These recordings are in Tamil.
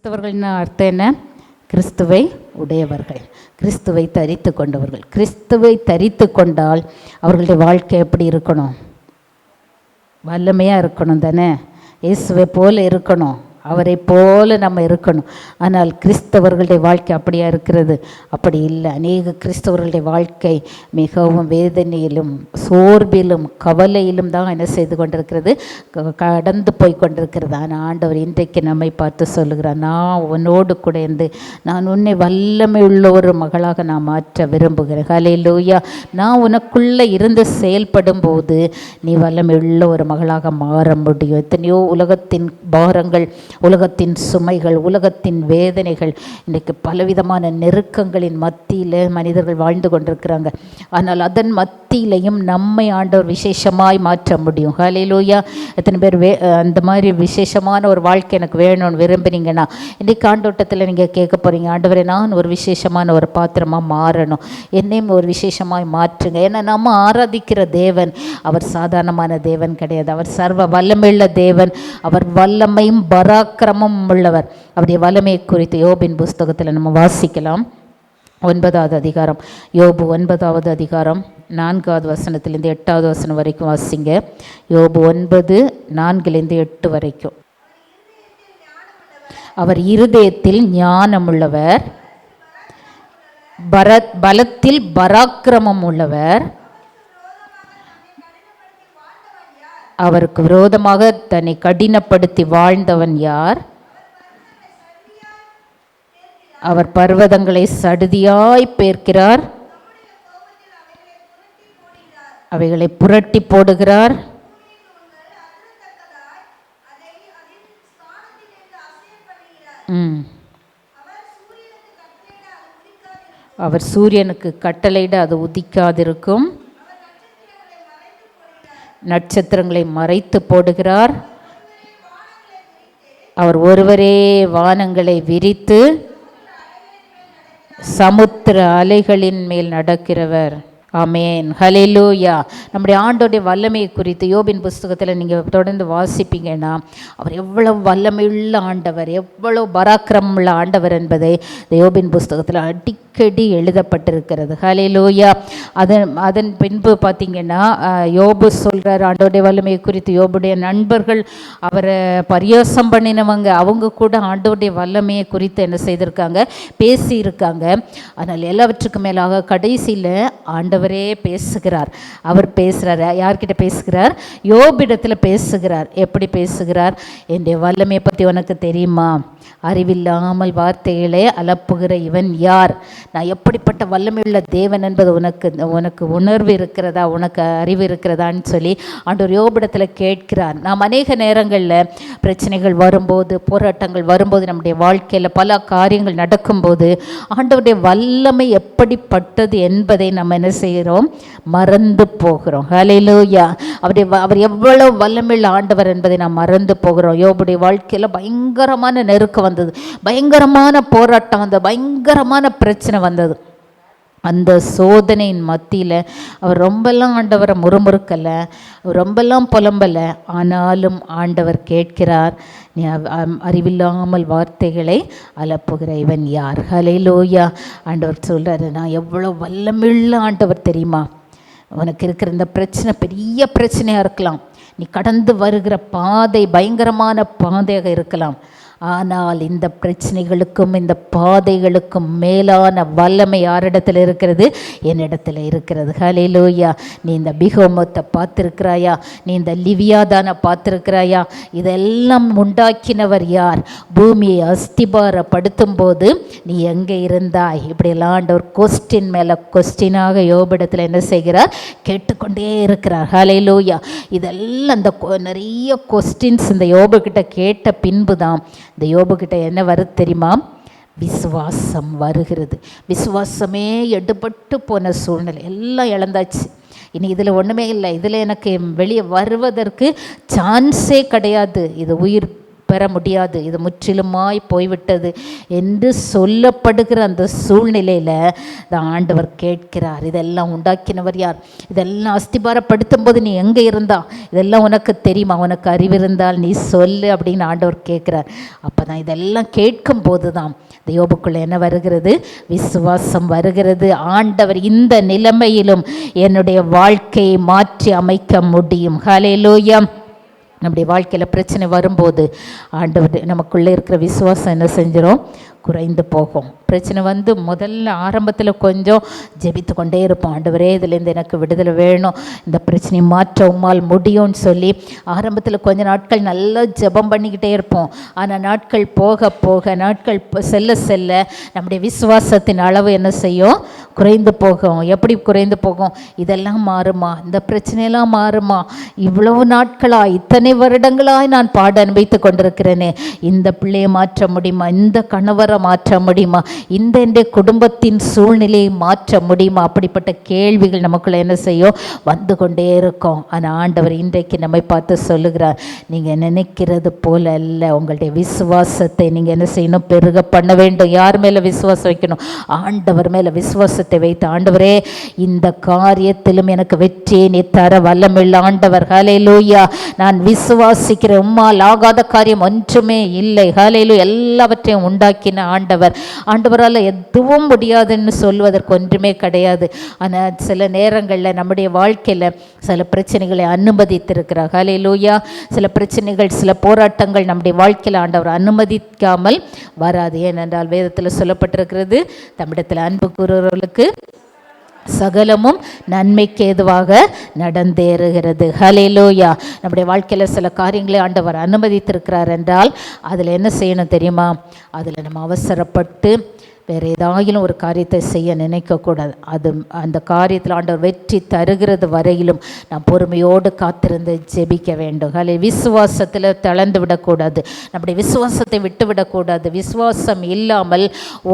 கிறிஸ்தவர்கள்னு அர்த்தம் என்ன? கிறிஸ்துவை உடையவர்கள், கிறிஸ்துவை தரித்து கொண்டவர்கள். கிறிஸ்துவை தரித்து கொண்டால் அவர்களுடைய வாழ்க்கை எப்படி இருக்கணும்? வல்லமையாக இருக்கணும் தானே? இயேசுவை போல இருக்கணும், அவரை போல நம்ம இருக்கணும். ஆனால் கிறிஸ்தவர்களுடைய வாழ்க்கை அப்படியா இருக்கிறது? அப்படி இல்லை. அநேக கிறிஸ்தவர்களுடைய வாழ்க்கை மிகவும் வேதனையிலும் சோர்விலும் கவலையிலும் தான் என்ன செய்து கொண்டிருக்கிறது? கடந்து போய் கொண்டிருக்கிறது. ஆனால் ஆண்டவர் இன்றைக்கு நம்மை பார்த்து சொல்லுகிறார், நான் உன்னோடு கூட இருந்து நான் உன்னை வல்லமை உள்ள ஒரு மகளாக நான் மாற்ற விரும்புகிறேன். ஹல்லேலூயா. நான் உனக்குள்ளே இருந்து செயல்படும் போது நீ வல்லமை உள்ள ஒரு மகளாக மாற முடியும். எத்தனையோ உலகத்தின் பாரங்கள், உலகத்தின் சுமைகள், உலகத்தின் வேதனைகள், இன்றைக்கு பலவிதமான நெருக்கங்களின் மத்தியில் மனிதர்கள் வாழ்ந்து கொண்டிருக்கிறாங்க. ஆனால் அதன் மத்தியிலையும் நம்மை ஆண்டவர் விசேஷமாய் மாற்ற முடியும். ஹல்லேலூயா. எத்தனை பேர் அந்த மாதிரி விசேஷமான ஒரு வாழ்க்கை எனக்கு வேணும்னு விரும்புனீங்கன்னா இன்றைக்கு ஆண்டோட்டத்தில் நீங்கள் கேட்க போகிறீங்க, ஆண்டவரே நான் ஒரு விசேஷமான ஒரு பாத்திரமாக மாறணும், என்னையும் ஒரு விசேஷமாய் மாற்றுங்க. ஏன்னா நம்ம ஆராதிக்கிற தேவன் அவர் சாதாரணமான தேவன் கிடையாது. அவர் சர்வ வல்லமையுள்ள தேவன். அவர் வல்லமையும் பராக்கிரமும் உள்ளவர். அவருடைய வல்லமையை குறித்து யோபின் புஸ்தகத்தில் நம்ம வாசிக்கலாம். 9வது அதிகாரம், யோபு 9வது அதிகாரம் 4வது வசனத்திலிருந்து 8வது வசனம் வரைக்கும் வாசிங்க. யோபு 9:4-8 வரைக்கும். அவர் இருதயத்தில் ஞானமுள்ளவர், பலத்தில் பராக்கிரமம் உள்ளவர், அவருக்கு விரோதமாக தன்னை கடினப்படுத்தி வாழ்ந்தவன் யார்? அவர் பர்வதங்களை சடுதியாய் பேர்க்கிறார், அவைகளை புரட்டி போடுகிறார். அவர் சூரியனுக்கு கட்டளையிட அது உதிக்காதிருக்கும், நட்சத்திரங்களை மறைத்து போடுகிறார். அவர் ஒருவரே வானங்களை விரித்து சமுத்திர அலைகளின் மேல் நடக்கிறவர். ஆமேன். ஹல்லேலூயா. நம்முடைய ஆண்டோடைய வல்லமையை குறித்து யோபின் புஸ்தகத்தில் நீங்கள் தொடர்ந்து வாசிப்பீங்கன்னா அவர் எவ்வளவு வல்லமையுள்ள ஆண்டவர், எவ்வளவு பராக்கிரமம் உள்ள ஆண்டவர் என்பதை யோபின் புஸ்தகத்தில் அடிக்கடி எழுதப்பட்டிருக்கிறது. ஹல்லேலூயா. அதன் பின்பு பார்த்தீங்கன்னா யோபு சொல்கிறார் ஆண்டோடைய வல்லமையை குறித்து. யோபுடைய நண்பர்கள் அவரை பரியாசம் பண்ணினவங்க, அவங்க கூட ஆண்டோடைய வல்லமையை குறித்து என்ன செய்திருக்காங்க? பேசியிருக்காங்க. ஆனால் எல்லாவற்றுக்கும் மேலாக கடைசியில் ஆண்டவரே பேசுகிறார். அவர் பேசுகிறார். யார்கிட்ட பேசுகிறார்? யோபிடத்தில் பேசுகிறார். எப்படி பேசுகிறார்? என்னுடைய வல்லமையை பற்றி உனக்கு தெரியுமா? அறிவில்லாமல் வார்த்தைகளே அலப்புகிற இவன் யார்? நான் எப்படிப்பட்ட வல்லமையுள்ள தேவன் என்பது உனக்கு உணர்வு இருக்கிறதா, உனக்கு அறிவு இருக்கிறதான்னு சொல்லி ஆண்டவர் யோபிடத்தில் கேட்கிறார். நாம் அநேக நேரங்களில் பிரச்சனைகள் வரும்போது, போராட்டங்கள் வரும்போது, நம்முடைய வாழ்க்கையில் பல காரியங்கள் நடக்கும்போது ஆண்டவருடைய வல்லமை எப்படிப்பட்டது என்பதை நம்ம என்ன செய்கிறோம்? மறந்து போகிறோம். ஹல்லேலூயா. அவர் எவ்வளவு வல்லமையுள்ள ஆண்டவர் என்பதை நாம் மறந்து போகிறோம். யோபுடைய வாழ்க்கையில் பயங்கரமான நெருக்கம் வந்தது, பயங்கரமான போராட்டம் வந்தது, பயங்கரமான பிரச்சனை வந்தது. அந்த சோதனையின் மத்தியில் அவர் ரொம்பலாம் ஆண்டவரை முறுமுறுக்கலை, ரொம்பலாம் புலம்பலை. ஆனாலும் ஆண்டவர் கேட்கிறார், நீ அறிவில்லாமல் வார்த்தைகளை அலப்புகிற இவன் யார்? ஹல்லேலூயா. ஆண்டவர் சொல்கிறார், நான் எவ்வளோ வல்லமையுள்ள ஆண்டவர் தெரியுமா? உனக்கு இருக்கிற இந்த பிரச்சனை பெரிய பிரச்சனையாக இருக்கலாம், நீ கடந்து வருகிற பாதை பயங்கரமான பாதையாக இருக்கலாம். ஆனால் இந்த பிரச்சனைகளுக்கும் இந்த பாதைகளுக்கும் மேலான வல்லமை யாரிடத்தில் இருக்கிறது? என்னிடத்தில் இருக்கிறது. ஹல்லேலூயா. நீ இந்த பிகோமத்தை பார்த்துருக்கிறாயா? நீ இந்த லிவியாதானை பார்த்துருக்கிறாயா? இதெல்லாம் உண்டாக்கினவர் யார்? பூமியை அஸ்திபாரப்படுத்தும் போது நீ எங்கே இருந்தாய்? இப்படியெல்லாம் ஆண்டவர் கொஸ்டின் மேலே கொஸ்டினாக யோபிடத்தில் என்ன செய்கிறார்? கேட்டுக்கொண்டே இருக்கிறார். ஹல்லேலூயா. இதெல்லாம் இந்த நிறைய கொஸ்டின்ஸ் இந்த யோபுக்கிட்ட கேட்ட பின்பு தான் இந்த யோபுக்கிட்ட என்ன வருது தெரியுமா? விசுவாசம் வருகிறது. விசுவாசமே எடுபட்டு போன சூழ்நிலை, எல்லாம் இழந்தாச்சு. இனி இதில் ஒன்றுமே இல்லை, இதில் எனக்கு வெளியே வருவதற்கு சான்ஸே கிடையாது, இது உயிர் பெற முடியாது, இது முற்றிலுமாய் போய்விட்டது என்று சொல்லப்படுகிற அந்த சூழ்நிலையில் இந்த ஆண்டவர் கேட்கிறார், இதெல்லாம் உண்டாக்கினவர் யார்? இதெல்லாம் அஸ்திபாரப்படுத்தும் போது நீ எங்கே இருந்தா? இதெல்லாம் உனக்கு தெரியுமா? உனக்கு அறிவிருந்தால் நீ சொல்லு அப்படின்னு ஆண்டவர் கேட்குறார். அப்போ தான் இதெல்லாம் கேட்கும் போது தான் யோபுக்குள்ள என்ன வருகிறது? விசுவாசம் வருகிறது. ஆண்டவர் இந்த நிலைமையிலும் என்னுடைய வாழ்க்கையை மாற்றி அமைக்க முடியும். ஹல்லேலூயா. நம்முடைய வாழ்க்கையில் பிரச்சனை வரும்போது ஆண்டவர் நமக்குள்ளே இருக்கிற விசுவாசம் என்ன செஞ்சிடும்? குறைந்து போகும். பிரச்சனை வந்து முதல்ல ஆரம்பத்தில் கொஞ்சம் ஜெபித்து கொண்டே இருப்போம், ஆண்டவரே இதுலேருந்து எனக்கு விடுதலை வேணும், இந்த பிரச்சனையை மாற்ற உம்மால் முடியும்னு சொல்லி ஆரம்பத்தில் கொஞ்ச நாட்கள் நல்லா ஜெபம் பண்ணிக்கிட்டே இருப்போம். ஆனால் நாட்கள் போக போக, நாட்கள் செல்ல செல்ல நம்முடைய விசுவாசத்தின் அளவு என்ன செய்யும்? குறைந்து போகும். எப்படி குறைந்து போகும்? இதெல்லாம் மாறுமா? இந்த பிரச்சனையெல்லாம் மாறுமா? இவ்வளவு நாட்களாக, இத்தனை வருடங்களாய் நான் பாட அனுபவித்து கொண்டிருக்கிறேனே, இந்த பிள்ளையை மாற்ற முடியுமா? இந்த கணவரை மாற்ற முடியுமா? இந்த குடும்பத்தின் சூழ்நிலையை மாற்ற முடியுமா? அப்படிப்பட்ட கேள்விகள் நமக்குள்ள என்ன செய்யும்? வந்து கொண்டே இருக்கும். ஆனால் ஆண்டவர் இன்றைக்கு நம்மை பார்த்து சொல்லுகிறார், நீங்கள் நினைக்கிறது போல அல்ல, உங்களுடைய விசுவாசத்தை நீங்கள் என்ன செய்யணும்? பெருக பண்ண வேண்டும். யார் மேலே விசுவாசம் வைக்கணும்? ஆண்டவர் மேலே விசுவாசத்தை வைத்து, ஆண்டவரே இந்த காரியத்திலும் எனக்கு வெற்றியை நீ தர வல்லமில்ல ஆண்டவர். ஹல்லேலூயா. நான் விசுவாசிக்கிறேன், உம்மால் ஆகாத காரியம் ஒன்றுமே இல்லை. ஹல்லேலூயா. எல்லாவற்றையும் உண்டாக்கின ஆண்டவர். ஆண்டவரால் எதுவும் முடியாதுன்னு சொல்வதற்கு ஒன்றுமே கிடையாது. ஆனால் சில நேரங்களில் நம்முடைய வாழ்க்கையில் சில பிரச்சனைகளை அனுமதித்திருக்கிறார். ஹல்லேலூயா. சில பிரச்சனைகள், சில போராட்டங்கள் நம்முடைய வாழ்க்கையில் ஆண்டவர் அனுமதிக்காமல் வராது. ஏனென்றால் வேதத்தில் சொல்லப்பட்டிருக்கிறது, தம்மிடத்தில் அன்பு கூறுகிறவர்களுக்கு சகலமும் நன்மைக்கு ஏதுவாக நடந்தேறுகிறது. ஹல்லேலூயா. நம்முடைய வாழ்க்கையில் சில காரியங்களை ஆண்டவர் அனுமதித்திருக்கிறார் என்றால் அதில் என்ன செய்யணும் தெரியுமா? அதில் நம்ம அவசரப்பட்டு வேறு ஏதாயிலும் ஒரு காரியத்தை செய்ய நினைக்கக்கூடாது. அது அந்த காரியத்தில் ஆண்டவர் வெற்றி தருகிறது வரையிலும் நாம் பொறுமையோடு காத்திருந்து ஜெபிக்க வேண்டும். விசுவாசத்தில் தளர்ந்து விடக்கூடாது. நம்முடைய விசுவாசத்தை விட்டு விடக்கூடாது. விசுவாசம் இல்லாமல்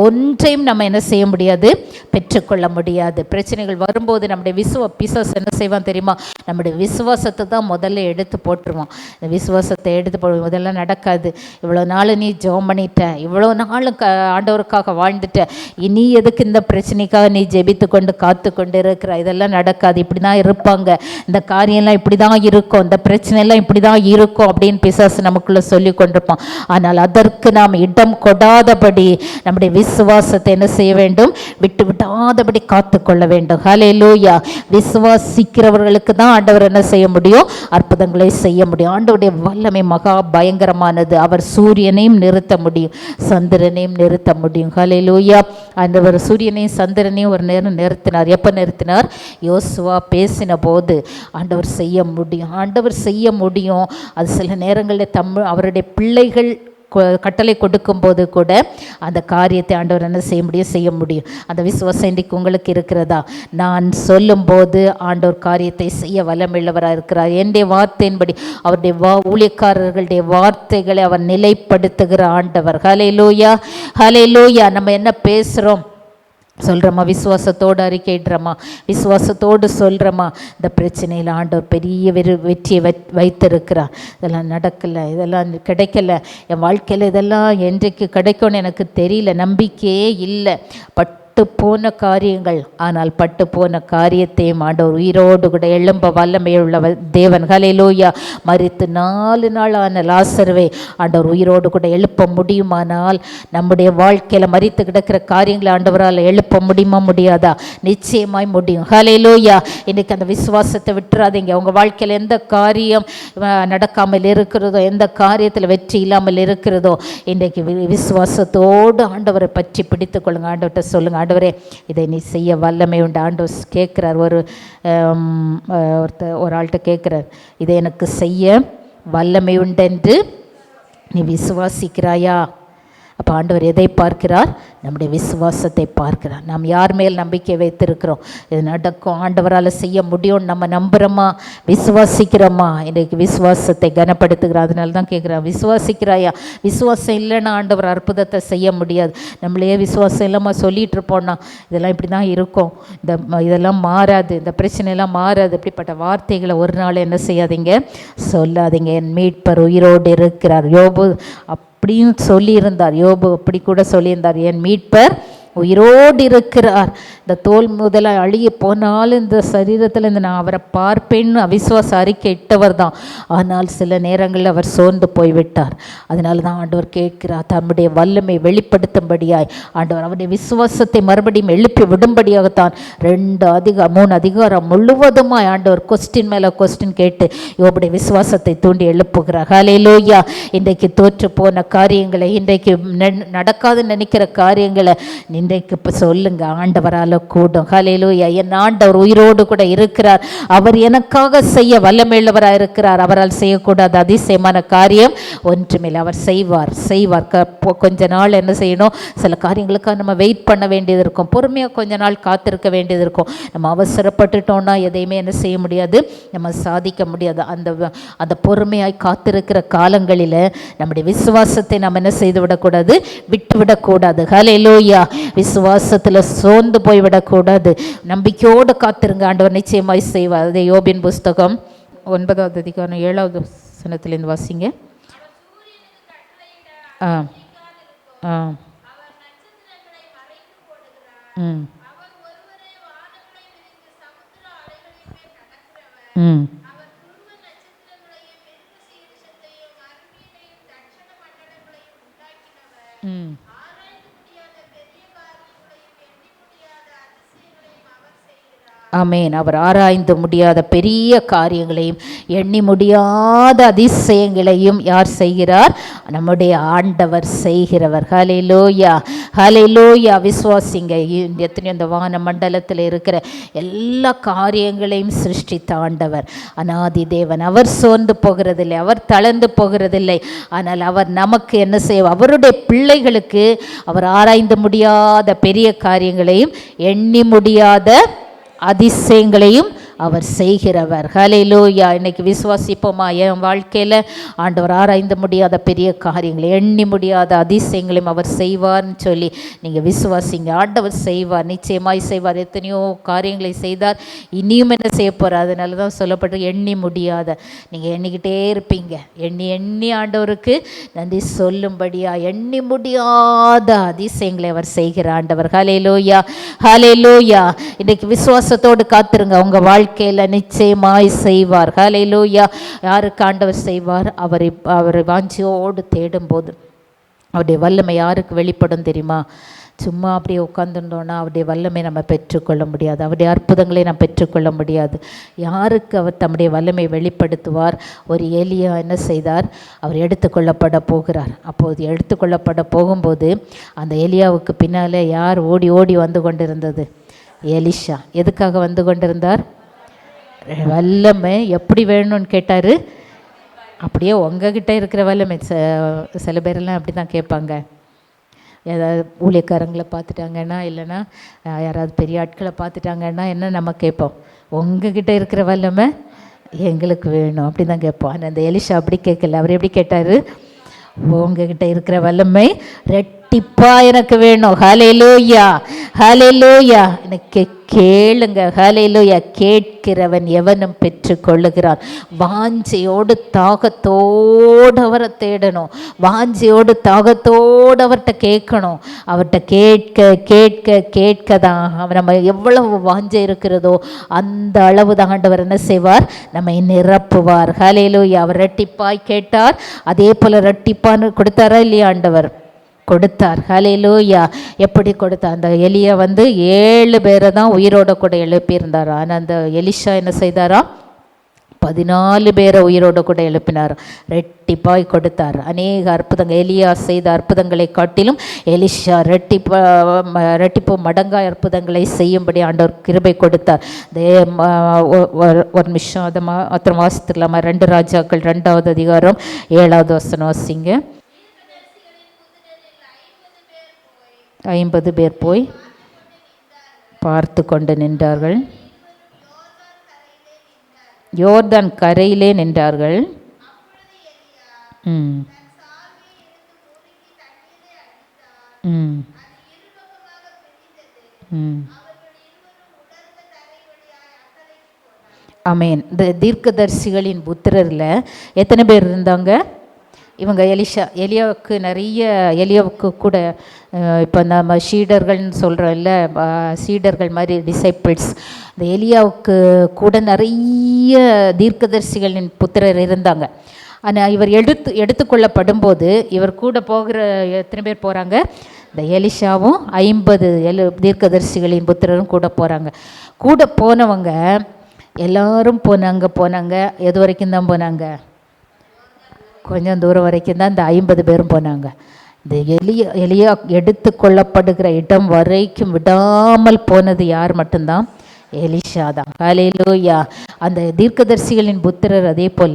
ஒன்றையும் நம்ம என்ன செய்ய முடியாது? பெற்றுக்கொள்ள முடியாது. பிரச்சனைகள் வரும்போது நம்முடைய பிசாசு என்ன செய்வான் தெரியுமா? நம்முடைய விசுவாசத்தை தான் முதல்ல எடுத்து போட்டுருவான். இந்த விசுவாசத்தை எடுத்து போடுவோம், இதெல்லாம் நடக்காது, இவ்வளோ நாள் நீ ஜெபம் பண்ணிட்ட, இவ்வளோ நாளும் ஆண்டவருக்காக வாழ்ந்துட்ட, இனி எதுக்கு இந்த பிரச்சனைக்காக நீ ஜெபித்து கொண்டு காத்து கொண்டு இருக்கிற? இதெல்லாம் நடக்காது, இப்படி தான் இருப்பாங்க, இந்த காரியம்லாம் இப்படி தான் இருக்கும், இந்த பிரச்சனைலாம் இப்படி தான் இருக்கும் அப்படின்னு பிசாசு நமக்குள்ளே சொல்லி கொண்டிருப்பான். ஆனால் அதற்கு நாம் இடம் கொடாதபடி நம்முடைய விசுவாசத்தை என்ன செய்ய வேண்டும்? விட்டு விடாதபடி காத்து கொள்ள வேண்டும். ஹல்லேலூயா. விசுவாசிக்கிறவர்களுக்கு தான் ஆண்டவர் என்ன செய்ய முடியும்? அற்புதங்களை செய்ய முடியும். ஆண்டவருடைய வல்லமை மகா பயங்கரமானது. அவர் சூரியனையும் நிறுத்த முடியும், சந்திரனையும் நிறுத்த முடியும். ஹல்லேலூயா. ஆண்டவர் சூரியனையும் சந்திரனையும் ஒரு நேரம் நிறுத்தினார். எப்போ நிறுத்தினார்? யோசுவா பேசின போது ஆண்டவர் செய்ய முடியும். ஆண்டவர் செய்ய முடியும். அது சில நேரங்களில் அவருடைய பிள்ளைகள் கட்டளை கொடுக்கும் போது கூட அந்த காரியத்தை ஆண்டவர் என்ன செய்ய முடியும். அந்த விசுவாசம் இன்றைக்கு உங்களுக்கு இருக்கிறதா? நான் சொல்லும் போது ஆண்டவர் காரியத்தை செய்ய வல்லமுள்ளவராக இருக்கிறார். என்னுடைய வார்த்தையின்படி, அவருடைய ஊழியக்காரர்களுடைய வார்த்தைகளை அவர் நிலைப்படுத்துகிற ஆண்டவர். ஹல்லேலூயா. ஹல்லேலூயா. நம்ம என்ன பேசுகிறோம் சொல்கிறோமா? விசுவாசத்தோடு அறிக்கையிடுறோமா? விசுவாசத்தோடு சொல்கிறோமா? இந்த பிரச்சனையில் ஆண்டவர் பெரிய வெற்றியை வைத்திருக்கிறார். இதெல்லாம் நடக்கலை, இதெல்லாம் கிடைக்கல, என் வாழ்க்கையில் இதெல்லாம் என்றைக்கு கிடைக்கும்னு எனக்கு தெரியல, நம்பிக்கையே இல்லை, பட்டு போன காரியங்கள். ஆனால் பட்டு போன காரியத்தையும் ஆண்டவர் உயிரோடு கூட எழும்ப வல்லமையுள்ள தேவன். ஹல்லேலூயா. மரித்து 4 நாள் ஆன லாசருவை ஆண்டவர் உயிரோடு கூட எழுப்ப முடியுமானால் நம்முடைய வாழ்க்கையில் மரித்து கிடக்கிற காரியங்களை ஆண்டவரால் எழுப்ப முடியுமா? முடியாதா? நிச்சயமாய் முடியும். ஹல்லேலூயா. இன்றைக்கி அந்த விசுவாசத்தை விட்டுறாதீங்க. உங்கள் வாழ்க்கையில் எந்த காரியம் நடக்காமல் இருக்கிறதோ, எந்த காரியத்தில் வெற்றி இல்லாமல் இருக்கிறதோ, இன்றைக்கு விசுவாசத்தோடு ஆண்டவரை பற்றி பிடித்து கொள்ளுங்க. ஆண்டவர்கிட்ட சொல்லுங்கள், ஆண்டவரே இதை நீ செய்ய வல்லமை உண்டு. ஆண்டவர் கேட்குறார். ஒரு ஆள்கிட்ட கேட்குறார், இதை எனக்கு செய்ய வல்லமை உண்டென்று நீ விசுவாசிக்கிறாயா? அப்போ ஆண்டவர் எதை பார்க்கிறார்? நம்முடைய விசுவாசத்தை பார்க்கிறார். நாம் யார் மேல் நம்பிக்கை வைத்திருக்கிறோம்? இது நடக்கும், ஆண்டவரால் செய்ய முடியும்னு நம்ம நம்புகிறோமா, விசுவாசிக்கிறோமா? இன்றைக்கு விசுவாசத்தை கனப்படுத்துகிறார். அதனால தான் கேட்குறான், விசுவாசிக்கிறாயா? விசுவாசம் இல்லைன்னா ஆண்டவர் அற்புதத்தை செய்ய முடியாது. நம்மளையே விசுவாசம் இல்லாமல் சொல்லிகிட்டு இருப்போம்னா இதெல்லாம் இப்படி தான் இருக்கும், இதெல்லாம் மாறாது, இந்த பிரச்சனையெல்லாம் மாறாது, இப்படிப்பட்ட வார்த்தைகளை ஒரு நாள் என்ன செய்யாதீங்க, சொல்லாதீங்க. என் மீட்பர் உயிரோடு இருக்கிறார். யோபு அப்படியும் சொல்லியிருந்தார். யோபு அப்படி கூட சொல்லியிருந்தார், என் மீட்பர் உயிரோடு இருக்கிறார். இந்த தோல் முதலாக அழுகி போனாலும் இந்த சரீரத்தில் இந்த நான் அவரை பார்ப்பேன்னு அவிசுவாச அறிக்கை இட்டவர் தான். ஆனால் சில நேரங்களில் அவர் சோர்ந்து போய்விட்டார். அதனால தான் ஆண்டவர் கேட்கிறார், தம்முடைய வல்லமை வெளிப்படுத்தும்படியாய் ஆண்டவர் அவருடைய விசுவாசத்தை மறுபடியும் எழுப்பி விடும்படியாகத்தான் 3 அதிகாரம் முழுவதுமாய் ஆண்டவர் கொஸ்டின் மேலே கொஸ்டின் கேட்டு யோபுடைய விசுவாசத்தை தூண்டி எழுப்புகிறார். ஹல்லேலூயா. இன்றைக்கு தோற்று போன காரியங்களை, இன்றைக்கு நடக்காதுன்னு நினைக்கிற காரியங்களை இன்றைக்கு இப்போ சொல்லுங்க, ஆண்டவரால் கூடும். ஹல்லேலூயா. என் ஆண்டவர் உயிரோடு கூட இருக்கிறார். அவர் எனக்காக செய்ய வல்லமையுள்ளவராக இருக்கிறார். அவரால் செய்யக்கூடாத அதிசயமான காரியம் ஒன்றுமில்லை. அவர் செய்வார். கொஞ்ச நாள் என்ன செய்யணும், சில காரியங்களுக்காக நம்ம வெயிட் பண்ண வேண்டியது இருக்கும், பொறுமையாக கொஞ்ச நாள் காத்திருக்க வேண்டியது இருக்கும். நம்ம அவசரப்பட்டுட்டோம்னா எதையுமே என்ன செய்ய முடியாது, நம்ம சாதிக்க முடியாது. அந்த பொறுமையாய் காத்திருக்கிற காலங்களில் நம்முடைய விசுவாசத்தை நம்ம என்ன செய்து விடக்கூடாது, விட்டு விடக்கூடாது. ஹல்லேலூயா. விசுவாசத்தில் சோர்ந்து போய்விடக்கூடாது. நம்பிக்கையோடு காத்திருங்க, ஆண்டவர் நிச்சயமாய் செய்வார். அதே யோபின் புஸ்தகம் 9வது அதிகாரம் 7வது வசனத்திலிருந்து வாசிங்க. ஆமேன். அவர் ஆராய்ந்து முடியாத பெரிய காரியங்களையும் எண்ணி முடியாத அதிசயங்களையும் யார் செய்கிறார்? நம்முடைய ஆண்டவர் செய்கிறவர். ஹல்லேலூயா. ஹல்லேலூயா. விசுவாசிங்க. எத்தனையோ இந்த வான மண்டலத்தில் இருக்கிற எல்லா காரியங்களையும் சிருஷ்டித்த ஆண்டவர் அநாதி தேவன். அவர் சோர்ந்து போகிறதில்லை, அவர் தளர்ந்து போகிறதில்லை. ஆனால் அவர் நமக்கு என்ன செய்வார்? அவருடைய பிள்ளைகளுக்கு அவர் ஆராய்ந்து முடியாத பெரிய காரியங்களையும் எண்ணி முடியாத அதிசயங்களையும் அவர் செய்கிறவர். ஹல்லேலூயா. இன்னைக்கு விசுவாசிப்போமா? என் வாழ்க்கையில் ஆண்டவர் ஆராய்ந்து முடியாத பெரிய காரியங்களை, எண்ணி முடியாத அதிசயங்களையும் அவர் செய்வார்னு சொல்லி நீங்கள் விசுவாசிங்க. ஆண்டவர் செய்வார், நிச்சயமாய் செய்வார். எத்தனையோ காரியங்களை செய்தார், இனியும் என்ன செய்ய போகிறார். அதனால தான் சொல்லப்பட்டு எண்ணி முடியாத, நீங்கள் எண்ணிக்கிட்டே இருப்பீங்க. எண்ணி ஆண்டவருக்கு நன்றி சொல்லும்படியா எண்ணி முடியாத அதிசயங்களை அவர் செய்கிற ஆண்டவர். ஹல்லேலூயா. ஹல்லேலூயா. இன்னைக்கு விசுவாசத்தோடு காத்திருங்க, உங்கள் வாழ்க்கையில் நிச்சயமாய் செய்வார். ஹல்லேலூயா. யாருக்கு ஆண்டவர் செய்வார்? அவரை வாஞ்சியோடு தேடும்போது அவருடைய வல்லமை யாருக்கு வெளிப்படும் தெரியுமா? சும்மா அப்படியே உட்காந்துட்டோன்னா அவருடைய வல்லமை நம்ம பெற்றுக்கொள்ள முடியாது, அவருடைய அற்புதங்களை நம்ம பெற்றுக்கொள்ள முடியாது. யாருக்கு அவர் தம்முடைய வல்லமை வெளிப்படுத்துவார்? ஒரு எலியா என்ன செய்தார்? அவர் எடுத்துக்கொள்ளப்பட போகிறார். அப்போது எடுத்துக்கொள்ளப்பட போகும்போது அந்த எலியாவுக்கு பின்னால் யார் ஓடி ஓடி வந்து கொண்டிருந்தது? எலிஷா. எதுக்காக வந்து கொண்டிருந்தார்? வல்லமை எப்படி வேணும்னு கேட்டார். அப்படியே உங்ககிட்ட இருக்கிற வல்லமை. சில பேரெல்லாம் அப்படி தான் கேட்பாங்க. ஏதாவது ஊழியக்காரங்களை பார்த்துட்டாங்கன்னா, இல்லைன்னா யாராவது பெரிய ஆட்களை பார்த்துட்டாங்கன்னா என்ன நம்ம கேட்போம்? உங்ககிட்ட இருக்கிற வல்லமை எங்களுக்கு வேணும் அப்படி தான் கேட்போம். ஆனால் அந்த எலிஷா அப்படி கேட்கல. அவர் எப்படி கேட்டார்? உங்ககிட்ட இருக்கிற வல்லமை ரெட்டிப்பா எனக்கு வேணும். ஹல்லேலூயா. ஹல்லேலூயா. எனக்கு கேளுங்க. ஹல்லேலூயா. கேட்கிறவன் எவனும் பெற்று கொள்ளுகிறான். வாஞ்சையோடு தாகத்தோடு அவரை தேடணும், வாஞ்சையோடு தாகத்தோடு அவர்கிட்ட கேட்கணும். அவர்கிட்ட கேட்க கேட்க கேட்க தான் நம்ம எவ்வளவு வாஞ்சை இருக்கிறதோ அந்த அளவு தான் ஆண்டவர் என்ன செய்வார்? நம்மை நிரப்புவார். ஹல்லேலூயா. அவர் ரெட்டிப்பாய் கேட்டார், அதே போல் ரெட்டிப்பான்னு கொடுத்தாரா இல்லையா? ஆண்டவர் கொடுத்தார். ஹல்லேலூயா. எப்படி கொடுத்தார்? அந்த எலியா 7 பேரை தான் உயிரோட கூட எழுப்பியிருந்தார். ஆனால் அந்த எலிஷா என்ன செய்தாரா? 14 பேரை உயிரோடு கூட எழுப்பினார். ரெட்டிப்பாய் கொடுத்தார். அநேக அற்புதங்கள். எலியா செய்த அற்புதங்களை காட்டிலும் எலிஷா ரெட்டிப்பு மடங்காய் அற்புதங்களை செய்யும்படி ஆண்டவர் கிருபை கொடுத்தார். ஒரு நிமிஷம் அதை மாத்திரம் வாசித்துக்கலாமா? 2 ராஜாக்கள் 2வது அதிகாரம் 7வது வசனம் வாசிங்க. 50 பேர் போய் பார்த்து கொண்டு நின்றார்கள். யோர்தான் கரையிலே நின்றார்கள். ம் ம் ம் ஆமேன். இந்த தீர்க்கதரிசிகளின் புத்திரரில் எத்தனை பேர் இருந்தாங்க? இவங்க எலியாவுக்கு எலியாவுக்கு கூட இப்போ நம்ம சீடர்கள்னு சொல்கிறோம்ல, சீடர்கள் மாதிரி டிசைப்பிள்ஸ், இந்த எலியாவுக்கு கூட நிறைய தீர்க்கதரிசிகளின் புத்திரர் இருந்தாங்க. ஆனால் இவர் எடுத்துக்கொள்ளப்படும் போது இவர் கூட போகிற எத்தனை பேர் போகிறாங்க? இந்த எலிஷாவும் 50 தீர்க்கதரிசிகளின் புத்திரரும் கூட போகிறாங்க. கூட போனவங்க எல்லாரும் போனாங்க. எது வரைக்கும் தான் போனாங்க? கொஞ்சம் தூரம் வரைக்கும் தான் இந்த 50 பேரும் போனாங்க. இந்த எலியா எடுத்து கொள்ளப்படுகிற இடம் வரைக்கும் விடாமல் போனது யார் மட்டும்தான்? எலிஷா தான். ஹல்லேலூயா. அந்த தீர்க்கதரிசிகளின் புத்திரர் அதே போல்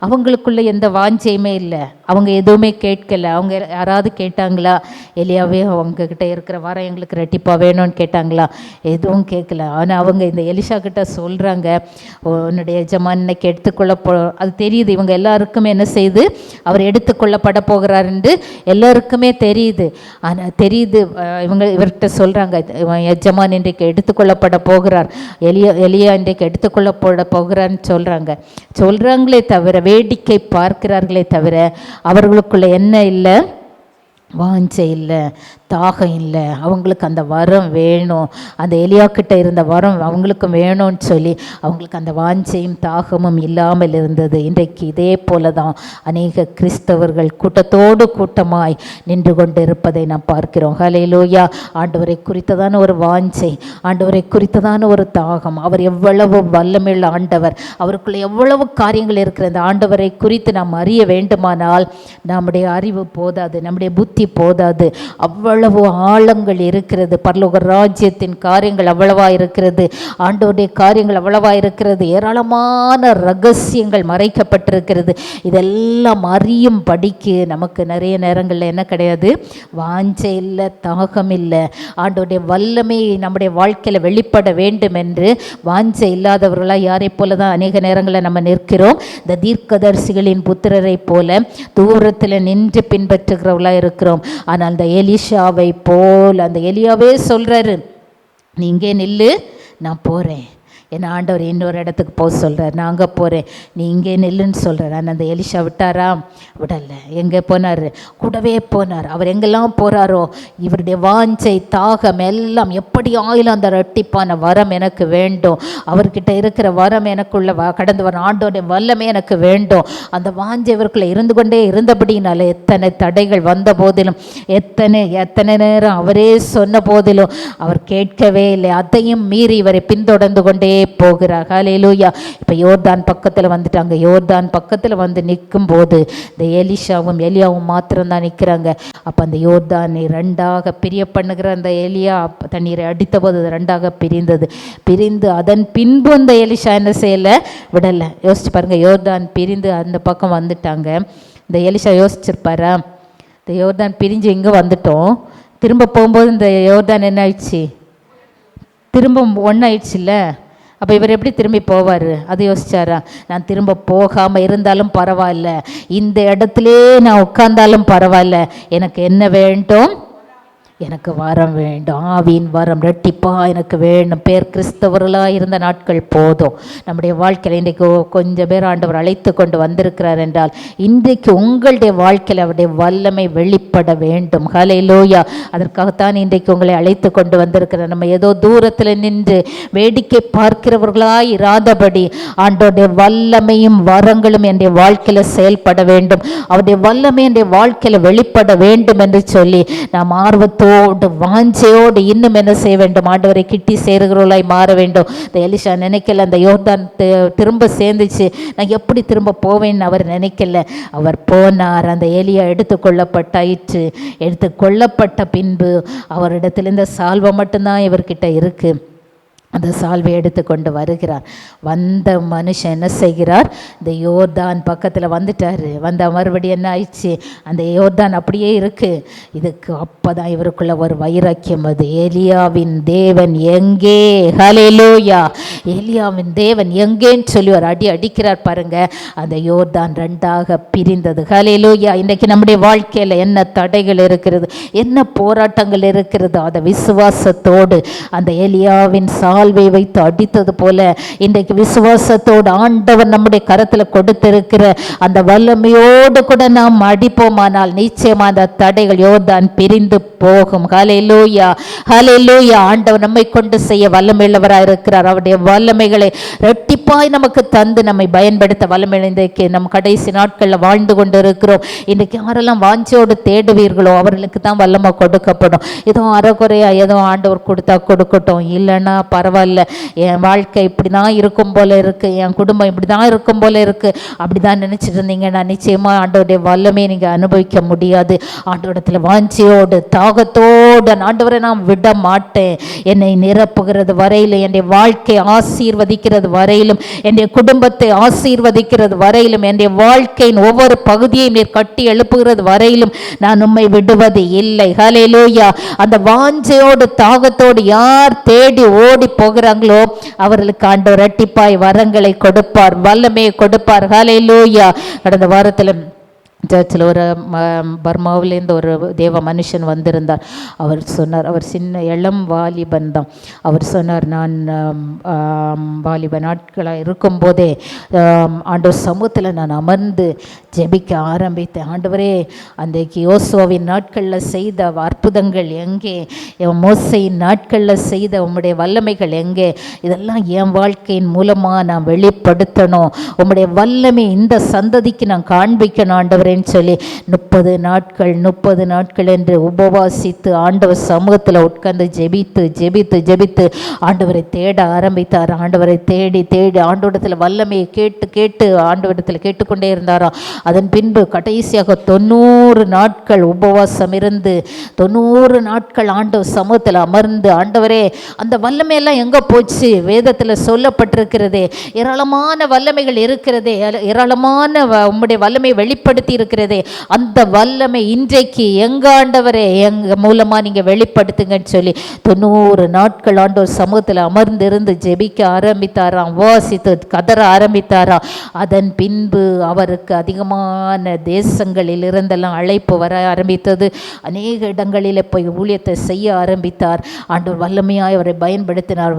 அவங்களுக்குள்ள எந்த வாஞ்சையுமே இல்லை. அவங்க எதுவுமே கேட்கல. அவங்க யாராவது கேட்டாங்களா? எலியாவே அவங்கக்கிட்ட இருக்கிற வரம் எங்களுக்கு ரெட்டிப்பாக வேணும்னு கேட்டாங்களா? எதுவும் கேட்கல. ஆனால் அவங்க இந்த எலிஷா கிட்ட சொல்கிறாங்க, உன்னுடைய எஜமானுக்கு எடுத்துக்கொள்ள அது தெரியுது. இவங்க எல்லாருக்குமே என்ன செய்யுது? அவர் எடுத்துக்கொள்ளப்பட போகிறாருன்னு எல்லாருக்குமே தெரியுது. ஆனால் தெரியுது, இவர்கிட்ட சொல்கிறாங்க, எஜமான் இன்றைக்கு எடுத்துக்கொள்ளப்பட போகிறார், எலியா இன்றைக்கு எடுத்துக்கொள்ளப்பட போகிறான்னு சொல்கிறாங்களே தவிர, வேடிக்கை பார்க்கிறார்களே தவிர அவர்களுக்குள்ள என்ன இல்லை? வாஞ்சை இல்லை, தாகம் இல்லை. அவங்களுக்கு அந்த வரம் வேணும். அந்த எலியாக்கிட்ட இருந்த வரம் அவங்களுக்கும் வேணும்னு சொல்லி அவங்களுக்கு அந்த வாஞ்சையும் தாகமும் இல்லாமல் இருந்தது. இன்றைக்கு இதே போல தான் அநேக கிறிஸ்தவர்கள் கூட்டத்தோடு கூட்டமாய் நின்று கொண்டு இருப்பதை நாம் பார்க்கிறோம். ஹல்லேலூயா. ஆண்டவரை குறித்ததான ஒரு வாஞ்சை, ஆண்டவரை குறித்ததான ஒரு தாகம், அவர் எவ்வளவு வல்லமையுள்ள ஆண்டவர், அவருக்குள்ள எவ்வளவு காரியங்கள் இருக்கிற அந்த ஆண்டவரை குறித்து நாம் அறிய வேண்டுமானால் நம்முடைய அறிவு போதாது, நம்முடைய புத்தி போதாது. அவ்வளவு ஆழங்கள் இருக்கிறது. பரலோக ராஜ்யத்தின் காரியங்கள் அவ்வளவா இருக்கிறது. ஆண்டவருடைய காரியங்கள் அவ்வளவா இருக்கிறது. ஏராளமான ரகசியங்கள் மறைக்கப்பட்டிருக்கிறது. இதெல்லாம் அறியும் படிக்கு நமக்கு நிறைய நேரங்களில் என்ன கிடையாது? வாஞ்சை இல்லை, தாகம் இல்லை. ஆண்டவருடைய வல்லமை நம்முடைய வாழ்க்கையில் வெளிப்பட வேண்டும் என்று வாஞ்சை இல்லாதவர்களாக யாரை போல தான் அநேக நேரங்களில் நம்ம நிற்கிறோம். இந்த தீர்க்கதரிசிகளின் புத்திரரை போல தூரத்தில் நின்று பின்பற்றுகிறவர்களாக இருக்கிறோம். ஆனால் அந்த எலிஷாவை போல் அந்த எலியாவே சொல்கிறாரு, நீ இங்கே நில்லு, நான் போகிறேன். என் ஆண்டவர் இன்னொரு இடத்துக்கு போக சொல்கிறார், நான் அங்கே போகிறேன், நீ இங்கே நில்லுன்னு சொல்கிறார். ஆனால் அந்த எலிஷா விட்டாரா? விடலை. எங்கே போனார்? கூடவே போனார். அவர் எங்கெல்லாம் போகிறாரோ இவருடைய வாஞ்சை தாகம் எல்லாம் எப்படி ஆயிலும் அந்த ரெட்டிப்பான வரம் எனக்கு வேண்டும், அவர்கிட்ட இருக்கிற வரம் எனக்குள்ள கடந்து வர ஆண்டோடைய வல்லமே எனக்கு வேண்டும். அந்த வாஞ்சை இவருக்குள்ள இருந்து கொண்டே இருந்தபடினால எத்தனை தடைகள் வந்த போதிலும், எத்தனை நேரம் அவரே சொன்ன போதிலும் அவர் கேட்கவே இல்லை. அதையும் மீறி இவரை பின்தொடர்ந்து கொண்டே போகிறார். ஹல்லேலூயா. இப்போ யோர்தான் பக்கத்தில் வந்துட்டாங்க. யோர்தான் பக்கத்தில் வந்து நிற்கும் போது இந்த எலிஷாவும் எலியாவும் மாத்திரம்தான் நிற்கிறாங்க. அப்போ அந்த யோர்தானை 2ஆக பிரிய பண்ணுகிற அந்த எலியா தண்ணீரை அடித்த போது அது 2ஆக பிரிந்து அதன் பின்பு அந்த எலிஷா என்ன செய்யலை? விடலை. யோசிச்சு பாருங்க, யோர்தான் பிரிந்து அந்த பக்கம் வந்துட்டாங்க. இந்த எலிஷா யோசிச்சிருப்பாரா? இந்த யோர்தான் பிரிஞ்சு இங்கே வந்துட்டோம், திரும்ப போகும்போது இந்த யோர்தான் என்ன ஆயிடுச்சு? திரும்ப ஒன்றாயிடுச்சுல்ல. அப்போ இவர் எப்படி திரும்பி போவார்? அது யோசிச்சாரா? நான் திரும்ப போகாமல் இருந்தாலும் பரவாயில்ல, இந்த இடத்துலே நான் உட்கார்ந்தாலும் பரவாயில்ல, எனக்கு என்ன வேண்டும்? எனக்கு வரம் வேண்டும், ஆவியின் வரம் ரெட்டிப்பாக எனக்கு வேணும். பேர் கிறிஸ்தவர்களாக இருந்த நாட்கள் போதும். நம்முடைய வாழ்க்கையில் இன்றைக்கு கொஞ்சம் பேர் ஆண்டவர் அழைத்து கொண்டு வந்திருக்கிறார் என்றால் இன்றைக்கு உங்களுடைய வாழ்க்கையில் அவருடைய வல்லமை வெளிப்பட வேண்டும். ஹல்லேலூயா. அதற்காகத்தான் இன்றைக்கு உங்களை அழைத்து கொண்டு வந்திருக்கிறார். நம்ம ஏதோ தூரத்தில் நின்று வேடிக்கை பார்க்கிறவர்களாய் இராதபடி ஆண்டோடைய வல்லமையும் வரங்களும் என்னுடைய வாழ்க்கையில் செயல்பட வேண்டும், அவருடைய வல்லமை என்னுடைய வாழ்க்கையில் வெளிப்பட வேண்டும் என்று சொல்லி நாம் ஆர்வத்தோடு வாஞ்சையோடு இன்னும் என்ன செய்ய வேண்டும்? ஆண்டவரை கிட்டி சேருகிறவர்களாய் மாற வேண்டும். இந்த எலிஷா நினைக்கல அந்த யோர்தான் திரும்ப சேர்ந்துச்சு, நான் எப்படி திரும்ப போவேன்னு அவர் நினைக்கல. அவர் போனார். அந்த எலியா எடுத்துக்கொள்ளப்பட்ட பின்பு அவரிடத்தில் இந்த சால்வை மட்டும்தான் இவர்கிட்ட இருக்கு. அந்த சால்வை எடுத்து கொண்டு வருகிறார். வந்த மனுஷன் என்ன செய்கிறார், இந்த யோர்தான் பக்கத்தில் வந்துட்டார். வந்த மறுபடியும் என்ன ஆயிடுச்சு, அந்த யோர்தான் அப்படியே இருக்குது. இதுக்கு அப்போ தான் இவருக்குள்ள ஒரு வைராக்கியம். அது எலியாவின் தேவன் எங்கே, ஹல்லேலூயா, எலியாவின் தேவன் எங்கேன்னு சொல்லி ஒரு அடிக்கிறார் பாருங்க. அந்த யோர்தான் ரெண்டாக பிரிந்தது. ஹல்லேலூயா. இன்றைக்கி நம்முடைய வாழ்க்கையில் என்ன தடைகள் இருக்கிறது, என்ன போராட்டங்கள் இருக்கிறது, அதை விசுவாசத்தோடு அந்த எலியாவின் சால்வை வைத்து அடித்தது போல இன்றைக்கு விசுவாசத்தோடு ஆண்டவர் நம்முடைய கரத்தில் கொடுத்திருக்கிற அந்த வல்லமையோடு கூட நாம் அடிப்போமானால் நிச்சயமா அந்த தடைகள் யோர்தான் பிரிந்து போகும். ஹல்லேலூயா, ஹல்லேலூயா. ஆண்டவர் நம்மை கொண்டு செய்ய வல்லமையுள்ளவராக இருக்கிறார். அவருடைய வல்லமைகளை இரட்டிப்பாய் நமக்கு தந்து நம்மை பயன்படுத்த வல்லமை. இன்றைக்கு நம் கடைசி நாட்களில் வாழ்ந்து கொண்டு இருக்கிறோம். இன்றைக்கு யாரெல்லாம் வாஞ்சியோடு தேடுவீர்களோ அவர்களுக்கு தான் வல்லமை கொடுக்கப்படும். ஏதோ அறகுறையா ஏதோ ஆண்டவர் கொடுத்தா கொடுக்கட்டும், இல்லைன்னா பரவாயில்ல, என் வாழ்க்கை இப்படி தான் இருக்கும் போல இருக்குது, என் குடும்பம் இப்படி தான் இருக்கும் போல இருக்குது, அப்படி தான் நினச்சிட்டு இருந்தீங்கன்னா நிச்சயமாக ஆண்டவருடைய வல்லமையை நீங்கள் அனுபவிக்க முடியாது. ஆண்டவரிடத்தில் வாஞ்சியோடு தாகத்தோடு ஆண்டவரை நான் விட மாட்டேன், என்னை நிரப்புகிறது வரையிலும், என்னுடைய வாழ்க்கை ஆசீர்வதிக்கிறது வரையிலும், என்னுடைய குடும்பத்தை ஆசீர்வதிக்கிறது வரையிலும், என்னுடைய வாழ்க்கையின் ஒவ்வொரு பகுதியையும் நீர் கட்டி எழுப்புகிறது வரையிலும் நான் உம்மை விடுவது இல்லை. ஹல்லேலூயா. அந்த வாஞ்சையோடு தாகத்தோடு யார் தேடி ஓடி போகிறாங்களோ அவர்களுக்கு ஆண்டவர் இரட்டிப்பாய் வரங்களை கொடுப்பார், வல்லமையை கொடுப்பார். ஹல்லேலூயா. கடந்த வாரத்தில் சர்ச்சில் ஒரு பர்மாவிலேருந்து ஒரு தேவ மனுஷன் வந்திருந்தார். அவர் சொன்னார், அவர் சின்ன இளம் வாலிபன் தான். அவர் சொன்னார், நான் வாலிப நாட்களாக இருக்கும்போதே ஆண்டவர் சமூகத்தில் நான் அமர்ந்து ஜெபிக்க ஆரம்பித்தேன். ஆண்டவரே, அன்றைக்கு யோசுவாவின் நாட்களில் செய்த அற்புதங்கள் எங்கே, மோசையின் நாட்களில் செய்த உம்முடைய வல்லமைகள் எங்கே, இதெல்லாம் என் வாழ்க்கையின் மூலமாக நான் வெளிப்படுத்தணும், உம்முடைய வல்லமை இந்த சந்ததிக்கு நான் காண்பிக்கணும் ஆண்டவரே சொல்லி 30 நாட்கள் என்று உபவாசித்து ஆண்டவர் சமூகத்தில் உட்கார்ந்து ஜெபித்து ஆண்டவரை தேட ஆரம்பித்தார். ஆண்டவரை தேடி ஆண்டவரிடத்தில் வல்லமையை கேட்டு ஆண்டவரிடத்தில் கேட்டுக்கொண்டே இருந்தாராம். அதன் பின்பு கடைசியாக 90 நாட்கள் உபவாசம் இருந்து 90 நாட்கள் ஆண்டவர் சமூகத்தில் அமர்ந்து, ஆண்டவரே அந்த வல்லமையெல்லாம் எங்கே போச்சு, வேதத்தில் சொல்லப்பட்டிருக்கிறதே, ஏராளமான வல்லமைகள் இருக்கிறதே, ஏராளமான உம்முடைய வல்லமையை வெளிப்படுத்தி இருக்கிறதே, அந்த வல்லமை இன்றைக்கு எங்க ஆண்டவரே எங்க மூலமா நீங்க வெளிப்படுத்துங்கன்னு சொல்லி 90 நாட்கள் ஆண்டவர் சமூகத்தில் அமர்ந்திருந்து ஜெபிக்க ஆரம்பித்தாராம், வாசித்து கதற ஆரம்பித்தாராம். அதன் பின்பு அவருக்கு அதிகமான தேசங்களில் இருந்தெல்லாம் அழைப்பு வர ஆரம்பித்தது. அநேக இடங்களில் போய் ஊழியத்தை செய்ய ஆரம்பித்தார். ஆண்டவர் வல்லமையாய் அவரை பயன்படுத்தினார்.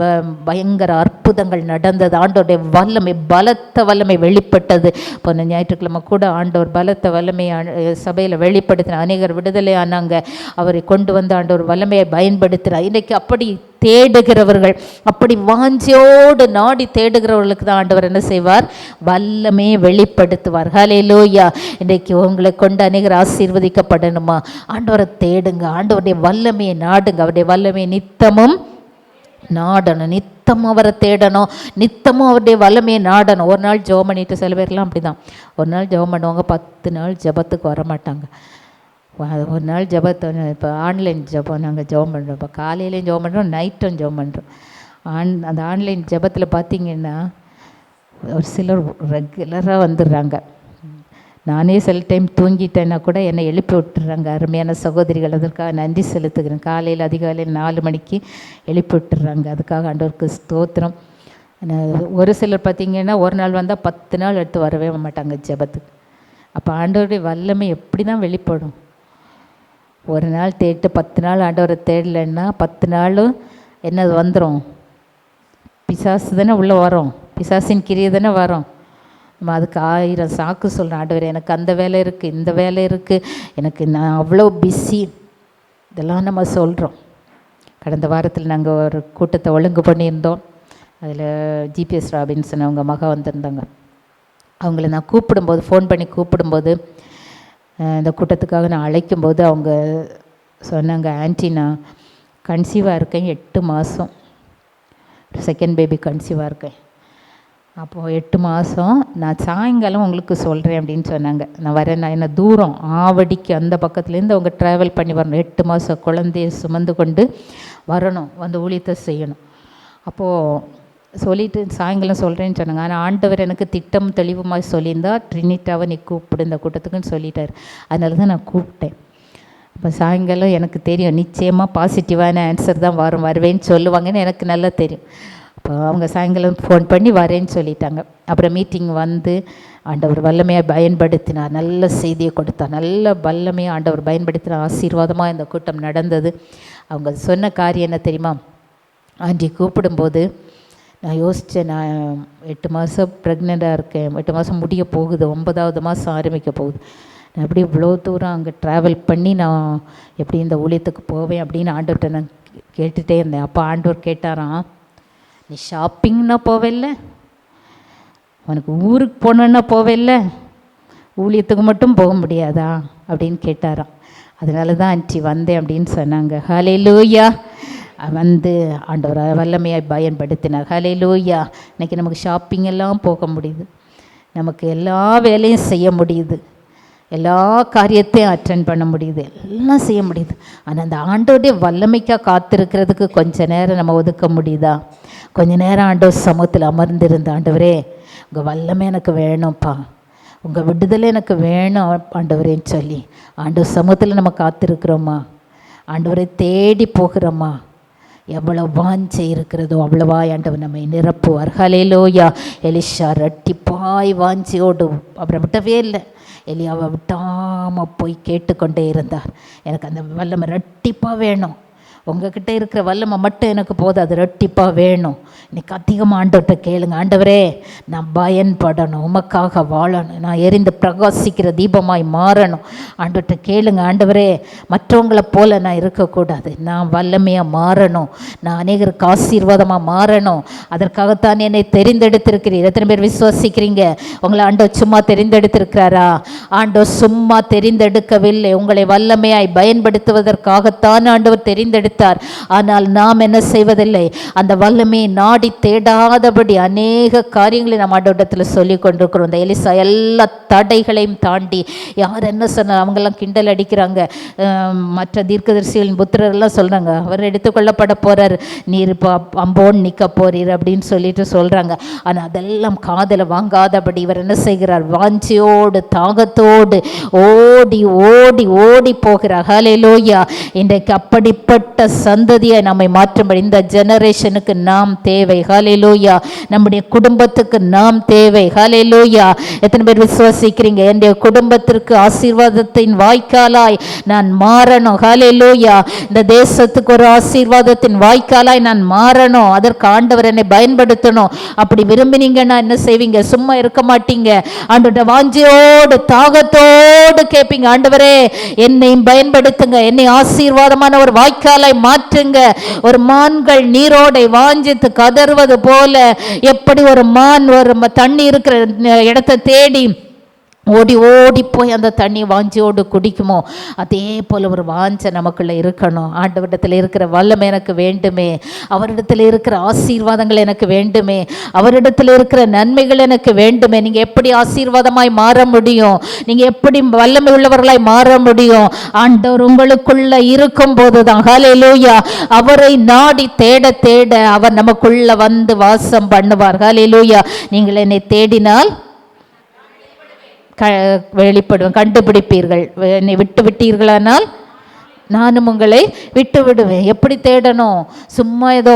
பயங்கர அற்புதங்கள் நடந்தது. ஆண்டவருடைய வல்லமை, பலத்த வல்லமை வெளிப்பட்டது. போன ஞாயிற்றுக்கிழமை கூட ஆண்டவர் பலத்த வல்லமை சபையில் வெளிப்படுத்தின, அநேகர் விடுதலை ஆனாங்க. அவரை கொண்டு வந்து ஆண்டவர் வல்லமையை பயன்படுத்தினார். இன்றைக்கு அப்படி தேடுகிறவர்கள், அப்படி வாஞ்சியோடு நாடி தேடுகிறவர்களுக்கு தான் ஆண்டவர் என்ன செய்வார், வல்லமையை வெளிப்படுத்துவார். ஹல்லேலூயா. இன்றைக்கு உங்களை கொண்டு அநேகர் ஆசீர்வதிக்கப்படணுமா, ஆண்டவரை தேடுங்க, ஆண்டவருடைய வல்லமையை நாடுங்க. அவருடைய வல்லமையை நித்தமும் நாடணும், நித்தமும் அவரை தேடணும், நித்தமும் அவருடைய வல்லமையை நாடணும். ஒரு நாள் ஜெபம் பண்ணிட்டு, சில பேர்லாம் அப்படி தான், ஒரு நாள் ஜெபம் பண்ணுவாங்க, 10 நாள் ஜெபத்துக்கு வரமாட்டாங்க. ஒரு நாள் ஜெபத்தை, இப்போ ஆன்லைன் ஜெபம் நாங்கள் ஜெபம் பண்ணுறோம், இப்போ காலையிலையும் ஜெபம் பண்ணுறோம், நைட்டும் ஜெபம் பண்ணுறோம். அந்த ஆன்லைன் ஜெபத்தில் பார்த்திங்கன்னா ஒரு சிலர் ரெகுலராக வந்துடுறாங்க. நானே சில டைம் தூங்கிட்டேன்னா கூட என்னை எழுப்பி விட்டுறாங்க. அருமையான சகோதரிகள், அதற்காக நன்றி செலுத்துகிறேன். காலையில் அதிகாலையில் 4 மணிக்கு எழுப்பி விட்டுறாங்க. அதுக்காக ஆண்டவருக்கு ஸ்தோத்திரம். ஒரு சிலர் பார்த்திங்கன்னா ஒரு நாள் வந்தால் 10 நாள் எடுத்து வரவே மாட்டாங்க ஜெபத்துக்கு. அப்போ ஆண்டவருடைய வல்லமை எப்படி தான் வெளிப்படும்? ஒரு நாள் தேட்டு 10 நாள் ஆண்டவரை தேடலைன்னா 10 நாளும் என்னது வந்துடும், பிசாசு தானே உள்ளே வரும், பிசாசின் கிரியை தானே வரும். நம்ம அதுக்கு 1000 சாக்கு சொல்கிறோம். ஆண்டவரே, எனக்கு அந்த வேலை இருக்குது, இந்த வேலை இருக்குது, எனக்கு நான் அவ்வளோ பிஸி, இதெல்லாம் நம்ம சொல்கிறோம். கடந்த வாரத்தில் நாங்கள் ஒரு கூட்டத்தை ஒழுங்கு பண்ணியிருந்தோம். அதில் ஜிபிஎஸ் ராபின்சன் அவங்க மகா வந்திருந்தாங்க. அவங்கள நான் கூப்பிடும்போது, ஃபோன் பண்ணி கூப்பிடும்போது, இந்த கூட்டத்துக்காக நான் அழைக்கும்போது அவங்க சொன்னாங்க, ஆன்ட்டி நான் கன்சீவாக இருக்கேன், 8 மாதம், செகண்ட் பேபி கன்சீவாக இருக்கேன். அப்போது 8 மாதம், நான் சாயங்காலம் உங்களுக்கு சொல்கிறேன் அப்படின்னு சொன்னாங்க. நான் வரேன், நான் என்ன தூரம் ஆவடிக்கு அந்த பக்கத்துலேருந்து அவங்க ட்ராவல் பண்ணி வரணும். 8 மாதம் குழந்தைய சுமந்து கொண்டு வரணும், வந்து ஊழியத்தை செய்யணும். அப்போது சொல்லிவிட்டு சாயங்காலம் சொல்கிறேன்னு சொன்னாங்க. ஆனால் ஆண்டவர் எனக்கு திட்டம் தெளிவுமாக சொல்லியிருந்தா ட்ரினிட்டாவை நீ கூப்பிடு இந்த கூட்டத்துக்குன்னு சொல்லிட்டார். அதனால தான் நான் கூப்பிட்டேன். அப்போ சாயங்காலம் எனக்கு தெரியும் நிச்சயமாக பாசிட்டிவான ஆன்சர் தான் வருவேன்னு சொல்லுவாங்கன்னு எனக்கு நல்லா தெரியும். அப்போ அவங்க சாயங்காலம் ஃபோன் பண்ணி வரேன்னு சொல்லிட்டாங்க. அப்புறம் மீட்டிங் வந்து ஆண்டவர் வல்லமையாக பயன்படுத்தினார், நல்ல செய்தியை கொடுத்தார், நல்ல வல்லமையாக ஆண்டவர் பயன்படுத்தினார். ஆசீர்வாதமாக இந்த கூட்டம் நடந்தது. அவங்க சொன்ன காரியம் என்ன தெரியுமா? ஆண்டி கூப்பிடும்போது நான் யோசித்தேன், நான் 8 மாதம் ப்ரெக்னெண்ட்டாக இருக்கேன், 8 மாதம் முடிய போகுது, 9வது மாதம் ஆரம்பிக்க போகுது. நான் எப்படி இவ்வளோ தூரம் அங்கே ட்ராவல் பண்ணி நான் எப்படி இந்த ஊழியத்துக்கு போவேன் அப்படின்னு ஆண்டவர்கிட்ட நான் கேட்டுகிட்டே இருந்தேன். அப்போ ஆண்டவர் கேட்டாராம், நீ ஷாப்பிங்னா போவேல்ல, உனக்கு ஊருக்கு போனோன்னா போவேல்ல, ஊழியத்துக்கு மட்டும் போக முடியாதா அப்படின்னு கேட்டாராம். அதனால தான் ஆண்டி வந்தேன் அப்படின்னு சொன்னாங்க. ஹல்லேலூயா. வந்து ஆண்டவர் வல்லமையாக பயன்படுத்தினார். ஹல்லேலூயா. இன்றைக்கி நமக்கு ஷாப்பிங் எல்லாம் போக முடியுது, நமக்கு எல்லா வேலையும் செய்ய முடியுது, எல்லா காரியத்தையும் அட்டென்ட் பண்ண முடியுது, எல்லாம் செய்ய முடியுது. ஆனால் அந்த ஆண்டோடைய வல்லமைக்காக காத்திருக்கிறதுக்கு கொஞ்ச நேரம் நம்ம ஒதுக்க முடியுதா? கொஞ்ச நேரம் ஆண்டவர் சமூகத்தில் அமர்ந்திருந்த, ஆண்டவரே உங்கள் வல்லமை எனக்கு வேணும்ப்பா, உங்கள் விடுதலை எனக்கு வேணும் ஆண்டவரேன்னு சொல்லி ஆண்டவர் சமூகத்தில் நம்ம காத்திருக்கிறோமா? ஆண்டவரை தேடி போகிறோமா? எவ்வளோ வாஞ்சை இருக்கிறதோ அவ்வளவா ஆண்டவர் நம்மை நிரப்புவார். ஹல்லேலூயா. எலிஷா ரெட்டிப்பாய் வாஞ்சியோடு அப்புறம் விட்டவே இல்லை, எலியாவை விட்டாமல் போய் கேட்டுக்கொண்டே இருந்தார். எனக்கு அந்த வல்லமை ரெட்டிப்பாக வேணும், உங்ககிட்ட இருக்கிற வல்லமை மட்டும் எனக்கு போதும், அது ரெட்டிப்பாக வேணும். இன்றைக்கி அதிகமாக ஆண்டவர்கிட்ட கேளுங்க, ஆண்டவரே நான் பயன்படணும், உமக்காக வாழணும், நான் எரிந்து பிரகாசிக்கிற தீபமாய் மாறணும். ஆண்டவர்கிட்ட கேளுங்க, ஆண்டவரே மற்றவங்களை போல் நான் இருக்கக்கூடாது, நான் வல்லமையாக மாறணும், நான் அநேகருக்கு ஆசீர்வாதமாக மாறணும். அதற்காகத்தான் என்னை தெரிந்தெடுத்திருக்கிறீர். எத்தனை பேர் விசுவாசிக்கிறீங்க? உங்களை ஆண்டவர் சும்மா தெரிந்தெடுத்திருக்கிறாரா? ஆண்டவர் சும்மா தெரிந்தெடுக்கவில்லை, உங்களை வல்லமையாய் பயன்படுத்துவதற்காகத்தான் ஆண்டவர் தெரிந்தெடுத்தார். ஆனால் நாம் என்ன செய்வதில்லை, அந்த வல்லமையை நாடி தேடாதபடி அநேக காரியங்களை நம்ம ஆண்டவரிடத்தில் சொல்லி கொண்டிருக்கிறோம். இந்த எலிசா எல்லா தடைகளையும் தாண்டி, யார் என்ன சொன்ன அவங்கெல்லாம் கிண்டல் அடிக்கிறாங்க, மற்ற தீர்க்கதரிசிகளின் புத்திரர்லாம் சொல்கிறாங்க, அவர் எடுத்துக்கொள்ளப்பட போகிறார், நீர் இப்போ அம்போன் நிற்க போறீர் அப்படின்னு சொல்லிட்டு சொல்கிறாங்க. ஆனால் அதெல்லாம் காதில் வாங்காதபடி இவர் என்ன செய்கிறார்? வாஞ்சியோடு தாகத்தோடு ஓடி ஓடி ஓடி போகிறார். ஹல்லேலூயா. இன்றைக்கு அப்படிப்பட்ட சந்ததியை நம்மை மாற்றும்படி இந்த ஜெனரேஷனுக்கு நாம் தேவை. ஹல்லேலூயா. நம்முடைய குடும்பத்துக்கு நாம் தேவை. ஹல்லேலூயா. எத்தனை பேர் விசுவாசிக்கிறீங்க? என்னுடைய குடும்பத்திற்கு ஆசீர்வாதத்தின் வாய்க்காலாய் நான் மாறணும். ஹல்லேலூயா. இந்த தேசத்துக்கு ஒரு ஆசீர்வாதத்தின் வாய்க்காலாய் நான் மாறணும். அதற்கு ஆண்டவர் என்னை பயன்படுத்தணும். அப்படி விரும்பினீங்கன்னா என்ன செய்வீங்க? சும்மா இருக்க மாட்டீங்க. ஆண்டவருடைய வாஞ்சியோடு தாகத்தோடு கேட்பீங்க, ஆண்டவரே என்னையும் பயன்படுத்துங்க, என்னை ஆசீர்வாதமான ஒரு வாய்க்காலை மாற்றுங்க. ஒரு மான்கள் நீரோடை வாஞ்சித்து கதறுவது போல, எப்படி ஒரு மான் ஒரு தண்ணி இருக்கிற இடத்தை தேடி ஓடி ஓடி போய் அந்த தண்ணி வாஞ்சியோடு குடிக்குமோ, அதே போல் ஒரு வாஞ்சை நமக்குள்ளே இருக்கணும். ஆண்டவரிடத்தில் இருக்கிற வல்லமை எனக்கு வேண்டுமே, அவரிடத்தில் இருக்கிற ஆசீர்வாதங்கள் எனக்கு வேண்டுமே, அவரிடத்தில் இருக்கிற நன்மைகள் எனக்கு வேண்டுமே. நீங்கள் எப்படி ஆசீர்வாதமாய் மாற முடியும்? நீங்கள் எப்படி வல்லமை உள்ளவர்களாய் மாற முடியும்? ஆண்டவர் உங்களுக்குள்ள இருக்கும் போது தான். ஹல்லேலூயா. அவரை நாடி தேட தேட அவர் நமக்குள்ள வந்து வாசம் பண்ணுவார். ஹல்லேலூயா. நீங்கள் என்னை தேடினால் வெளிப்படுவேன், கண்டுபிடிப்பீர்கள். என்னை விட்டு விட்டீர்களானால் நானும் உங்களை விட்டு விடுவேன். எப்படி தேடணும்? சும்மா ஏதோ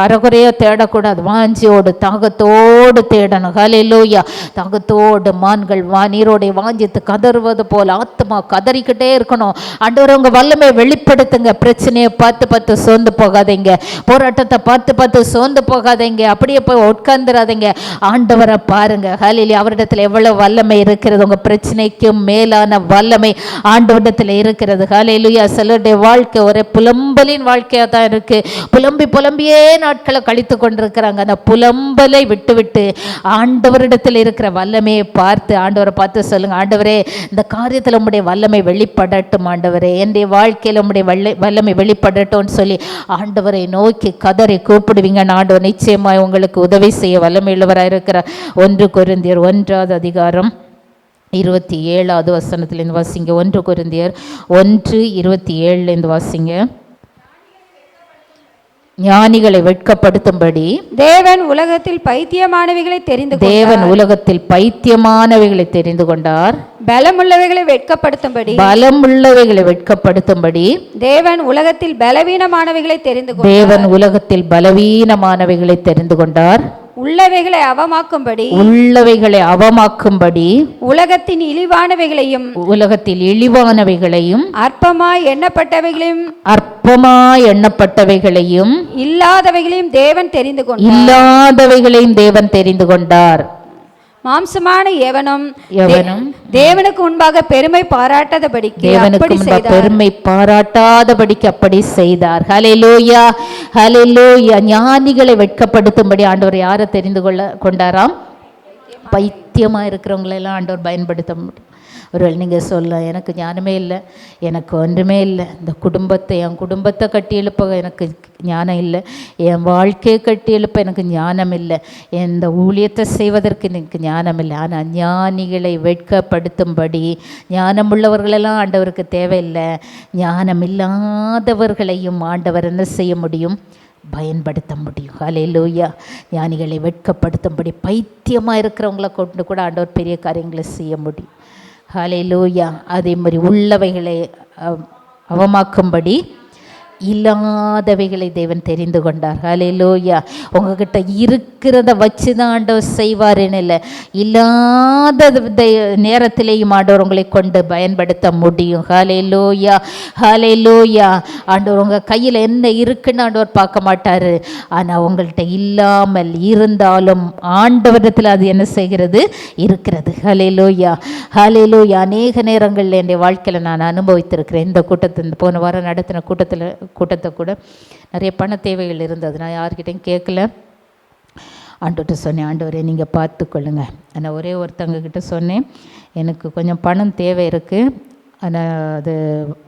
அறகுறையாக தேடக்கூடாது, வாஞ்சியோடு தாகத்தோடு தேடணும். ஹல்லேலூயா. தாகத்தோடு மான்கள் நீரோடை வாஞ்சித்து கதறுவது போல் ஆத்மா கதறிக்கிட்டே இருக்கணும். ஆண்டவர் உங்கள் வல்லமை வெளிப்படுத்துங்க. பிரச்சனையை பார்த்து சோர்ந்து போகாதீங்க, போராட்டத்தை பார்த்து சோர்ந்து போகாதீங்க, அப்படியே போய் உட்கார்ந்துடாதீங்க. ஆண்டவரை பாருங்க. ஹல்லேலூயா. அவரிடத்தில் எவ்வளவு வல்லமை இருக்கிறது. உங்கள் பிரச்சனைக்கும் மேலான வல்லமை ஆண்டவரிடத்தில் இருக்கிறது. ஹல்லேலூயா. சிலருடைய வாழ்க்கை ஒரே புலம்பலின் வாழ்க்கையாக தான் இருக்கு. புலம்பியே நாட்களை கழித்து கொண்டிருக்கிறாங்க. அந்த புலம்பலை விட்டு ஆண்டவரிடத்தில் இருக்கிற வல்லமையை பார்த்து ஆண்டவரை பார்த்து சொல்லுங்க, ஆண்டவரே இந்த காரியத்தில் உம்முடைய வல்லமை வெளிப்படட்டும், ஆண்டவரே என்னுடைய வாழ்க்கையில் உம்முடைய வல்லமை வெளிப்படட்டும்னு சொல்லி ஆண்டவரை நோக்கி கதறி கூப்பிடுவீங்க. ஆண்டவர் நிச்சயமாய் உங்களுக்கு உதவி செய்ய வல்லமை உள்ளவராக இருக்கிறார். 1 கொரிந்தியர் 1வது அதிகாரம் 27வது வசனத்திலேருந்து வாசிங்க. 1 கொரிந்தியர் 1:27 வாசிங்க. ஞானிகளை வெட்கப்படுத்தும்படி தேவன் உலகத்தில் பைத்தியமானவைகளை தெரிந்து கொண்டார். பலமுள்ளவைகளை வெட்கப்படுத்தும்படி தேவன் உலகத்தில் பலவீனமானவைகளை தெரிந்து கொண்டார். உள்ளவைகளை அவமாக்கும்படி உலகத்தில் இழிவானவைகளையும் அற்பமாய் எண்ணப்பட்டவைகளையும் இல்லாதவைகளையும் தேவன் தெரிந்து கொண்டார். மாம்சமான எவனும் தேவனுக்கு முன்பாக பெருமை பாராட்டாதபடிக்கு அப்படி செய்தார். ஹல்லேலூயா, ஹல்லேலூயா. ஞானிகளை வெட்கப்படுத்தும்படி ஆண்டவர் யாரை தெரிந்து கொண்டாராம்? பைத்தியமாக இருக்கிறவங்களெல்லாம் ஆண்டவர் பயன்படுத்த முடியும். ஒருவேளை நீங்கள் சொல்ல, எனக்கு ஞானமே இல்லை, எனக்கு ஒன்றுமே இல்லை, இந்த என் குடும்பத்தை கட்டி எழுப்ப எனக்கு ஞானம் இல்லை, என் வாழ்க்கையை கட்டி எழுப்ப எனக்கு ஞானம் இல்லை, இந்த ஊழியத்தை செய்வதற்கு எனக்கு ஞானம் இல்லை. ஆனால் ஞானிகளை வெட்கப்படுத்தும்படி ஞானமுள்ளவர்களெல்லாம் ஆண்டவருக்கு தேவையில்லை. ஞானம் இல்லாதவர்களையும் ஆண்டவர் என்ன செய்ய முடியும்? பயன்படுத்த முடியும். ஹல்லேலூயா. ஞானிகளை வெட்கப்படுத்தும்படி பைத்தியமாக இருக்கிறவங்கள கொண்டு கூட ஆண்டவர் பெரிய காரியங்களை செய்ய முடியும். ஹல்லேலூயா. அதே மாதிரி உள்ளவைகளை அவமாக்கும்படி இல்லாதவைகளை தேவன் தெரிந்து கொண்டார். ஹல்லேலூயா. உங்ககிட்ட இருக்கிறத வச்சு தான் ஆண்டவர் செய்வாருன்னு இல்லை, இல்லாத நேரத்திலேயும் ஆண்டவர் உங்களை கொண்டு பயன்படுத்த முடியும். ஹல்லேலூயா, ஹல்லேலூயா. ஆண்டவர் உங்கள் கையில் என்ன இருக்குன்னு ஆண்டவர் பார்க்க மாட்டார். ஆனால் உங்கள்கிட்ட இல்லாமல் இருந்தாலும் ஆண்டவரிடத்தில் அது என்ன செய்கிறது? இருக்கிறது. ஹல்லேலூயா, ஹல்லேலூயா. அநேக நேரங்களில் என்னுடைய வாழ்க்கையில் நான் அனுபவித்திருக்கிறேன். இந்த கூட்டத்தில் போன வாரம் நடத்தின கூட்டத்தை கூட நிறைய பண தேவைகள் இருந்தது. நான் யார்கிட்டையும் கேட்கல, ஆண்டவர்கிட்ட சொன்னேன், ஆண்டவரே நீங்கள் பார்த்துக்கொள்ளுங்க. ஆனால் ஒரே ஒருத்தவங்கக்கிட்ட சொன்னேன், எனக்கு கொஞ்சம் பணம் தேவை இருக்குது, ஆனால் அது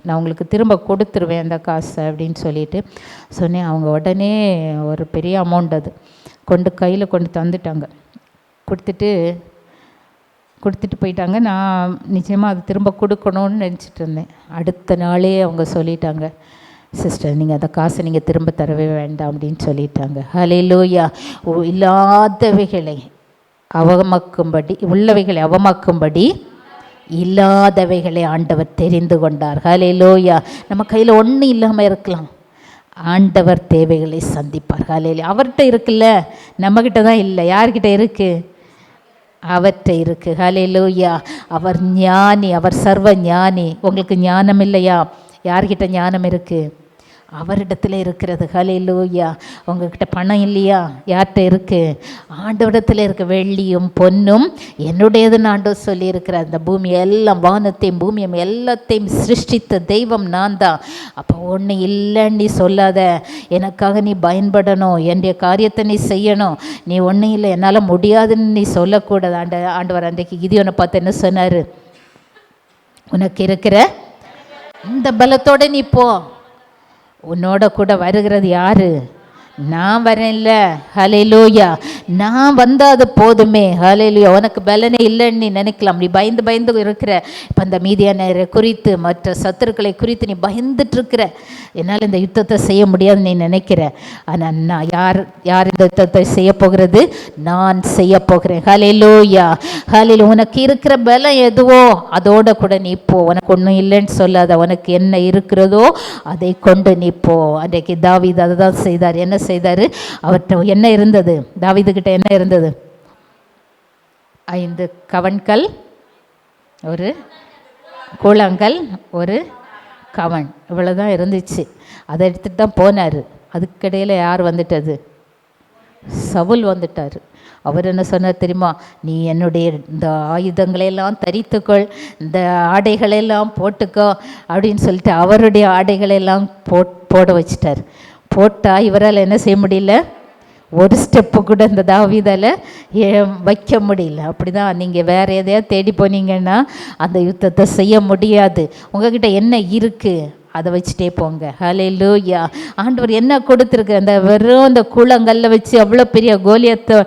நான் உங்களுக்கு திரும்ப கொடுத்துருவேன் அந்த காசை அப்படின்னு சொல்லிட்டு சொன்னேன். அவங்க உடனே ஒரு பெரிய அமௌண்ட் அது கையில் கொண்டு தந்துட்டாங்க. கொடுத்துட்டு போயிட்டாங்க. நான் நிச்சயமாக அது திரும்ப கொடுக்கணும்னு நினச்சிட்டு இருந்தேன். அடுத்த நாளே அவங்க சொல்லிட்டாங்க, சிஸ்டர் நீங்கள் அந்த காசை நீங்கள் திரும்ப தரவே வேண்டாம் அப்படின்னு சொல்லிட்டாங்க. ஹல்லேலூயா. இல்லாதவைகளை அவமாக்கும்படி, உள்ளவைகளை அவமாக்கும்படி இல்லாதவைகளை ஆண்டவர் தெரிந்து கொண்டார். ஹல்லேலூயா. நம்ம கையில் ஒன்றும் இல்லாமல் இருக்கலாம், ஆண்டவர் தேவைகளை சந்திப்பார். ஹல்லேலூயா. அவர்கிட்ட இருக்குல்ல, நம்மக்கிட்ட தான் இல்லை. யார்கிட்ட இருக்குது? அவர்கிட்ட இருக்குது. ஹல்லேலூயா. அவர் ஞானி, அவர் சர்வ ஞானி. உங்களுக்கு ஞானம் இல்லையா? யார்கிட்ட ஞானம் இருக்குது? அவரிடத்துல இருக்கிறது. ஹல்லேலூயா. உங்ககிட்ட பணம் இல்லையா? யார்கிட்ட இருக்குது? ஆண்டவரிடத்தில் இருக்க. வெள்ளியும் பொன்னும் என்னுடையதுன்னு ஆண்டவர் சொல்லியிருக்கிறார். இந்த பூமி எல்லாம், வானத்தையும் பூமியும் எல்லாத்தையும் சிருஷ்டித்த தெய்வம் நான் தான். அப்போ ஒன்று இல்லைன்னு நீ சொல்லாத. எனக்காக நீ பயன்படணும், என்னுடைய காரியத்தை நீ செய்யணும். நீ ஒன்றும் இல்லை, என்னால் முடியாதுன்னு நீ சொல்லக்கூடாது. ஆண்டவர் அன்றைக்கு கிதியோனை பார்த்து என்ன சொன்னார்? உனக்கு இருக்கிற இந்த பலத்தோடு நீ போ, உன்னோட கூட வருகிறது யாரு? நான் வரேன்ல. ஹல்லேலூயா. நான் வந்தால் அது போதுமே. ஹல்லேலூயா. உனக்கு பலனே இல்லைன்னு நீ நினைக்கலாம். நீ பயந்து இருக்கிற. இப்போ அந்த மீதியானரை குறித்து, மற்ற சத்துருக்களை குறித்து நீ பயந்துட்டுருக்கிற. என்னால் இந்த யுத்தத்தை செய்ய முடியாதுன்னு நீ நினைக்கிற. ஆனால் நான் யார் இந்த யுத்தத்தை செய்ய போகிறது? நான் செய்ய போகிறேன். ஹல்லேலூயா, ஹல்லேலூயா. உனக்கு இருக்கிற பலம் எதுவோ அதோட கூட நீ போ. உனக்கு ஒன்றும் இல்லைன்னு சொல்லாத. உனக்கு என்ன இருக்கிறதோ அதை கொண்டு நீ போ. அன்றைக்கு தாவீது அதை தான் செய்தார். என்ன செய்தார்? அவர்கிட்ட என்ன இருந்தது? தாவீதுகிட்ட என்ன இருந்தது? 5 கவண்கள், ஒரு கூழாங்கல், ஒரு கவன், இவ்வளோதான் இருந்துச்சு. அதை எடுத்துகிட்டு தான் போனார். அதுக்கிடையில் யார் வந்துட்டது? சவுல் வந்துட்டார். அவர் என்ன சொன்னார் தெரியுமா? நீ என்னுடைய இந்த ஆயுதங்களையெல்லாம் தரித்துக்கொள், இந்த ஆடைகளெல்லாம் போட்டுக்கோ அப்படின்னு சொல்லிட்டு அவருடைய ஆடைகளெல்லாம் போட வச்சிட்டார். போட்டால் இவரால் என்ன செய்ய முடியல? ஒரு ஸ்டெப்பு கூட இந்த தாவீதால் வைக்க முடியல. அப்படி தான் நீங்கள் வேறு எதையாவது தேடி போனீங்கன்னா அந்த யுத்தத்தை செய்ய முடியாது. உங்ககிட்ட என்ன இருக்குது அதை வச்சுட்டே போங்க. ஹல்லேலூயா. ஆண்டவர் என்ன கொடுத்துருக்கு? அந்த வெறும் அந்த கூழங்கல்ல வச்சு அவ்வளோ பெரிய கோலியத்தை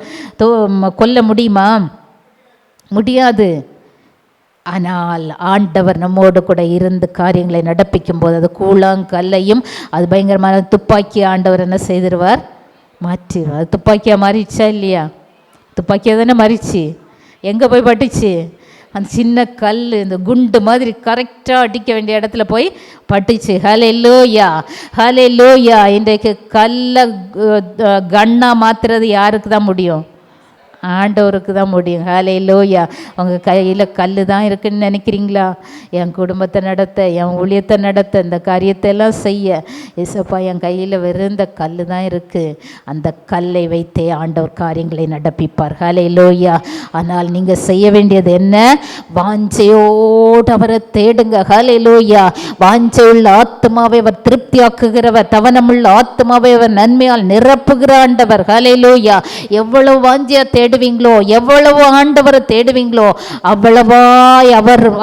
கொல்ல முடியுமா? முடியாது. ஆனால் ஆண்டவர் நம்மோடு கூட இருந்து காரியங்களை நடப்பிக்கும் போது அது கூழாங்கல்லையும் அது பயங்கரமான துப்பாக்கி ஆண்டவர் என்ன செய்திருவார், மாற்றிடுவார். அது துப்பாக்கியாக மாறிடுச்சா இல்லையா? துப்பாக்கியாக தானே மாறிச்சு. எங்கே போய் பட்டுச்சு? அந்த சின்ன கல் இந்த குண்டு மாதிரி கரெக்டாக அடிக்க வேண்டிய இடத்துல போய் பட்டுச்சு. ஹல்லேலூயா, ஹல்லேலூயா. இன்றைக்கு கல்லை கன்னாக மாற்றுறது யாருக்கு தான் முடியும்? ஆண்டவருக்கு தான் முடியும். ஹல்லேலூயா. உங்கள் கையில் கல் தான் இருக்குதுன்னு நினைக்கிறீங்களா? என் குடும்பத்தை நடத்த, என் ஊழியத்தை நடத்த, இந்த காரியத்தை எல்லாம் செய்ய ஏசப்பா என் கையில் வெறும் இந்த கல் தான் இருக்குது. அந்த கல்லை வைத்தே ஆண்டவர் காரியங்களை நடப்பிப்பார். ஹல்லேலூயா. ஆனால் நீங்கள் செய்ய வேண்டியது என்ன? வாஞ்சையோடு அவரை தேடுங்க. ஹல்லேலூயா. வாஞ்சையுள்ள ஆத்மாவை அவர் திருப்தியாக்குகிறவர், தவனமுள்ள ஆத்மாவை அவர் நன்மையால் நிரப்புகிற ஆண்டவர். ஹல்லேலூயா. எவ்வளவு வாஞ்சியா தேடுவீங்களோ, எவ்வளவு ஆண்டவரை தேடுவீங்களோ அவ்வளவாய்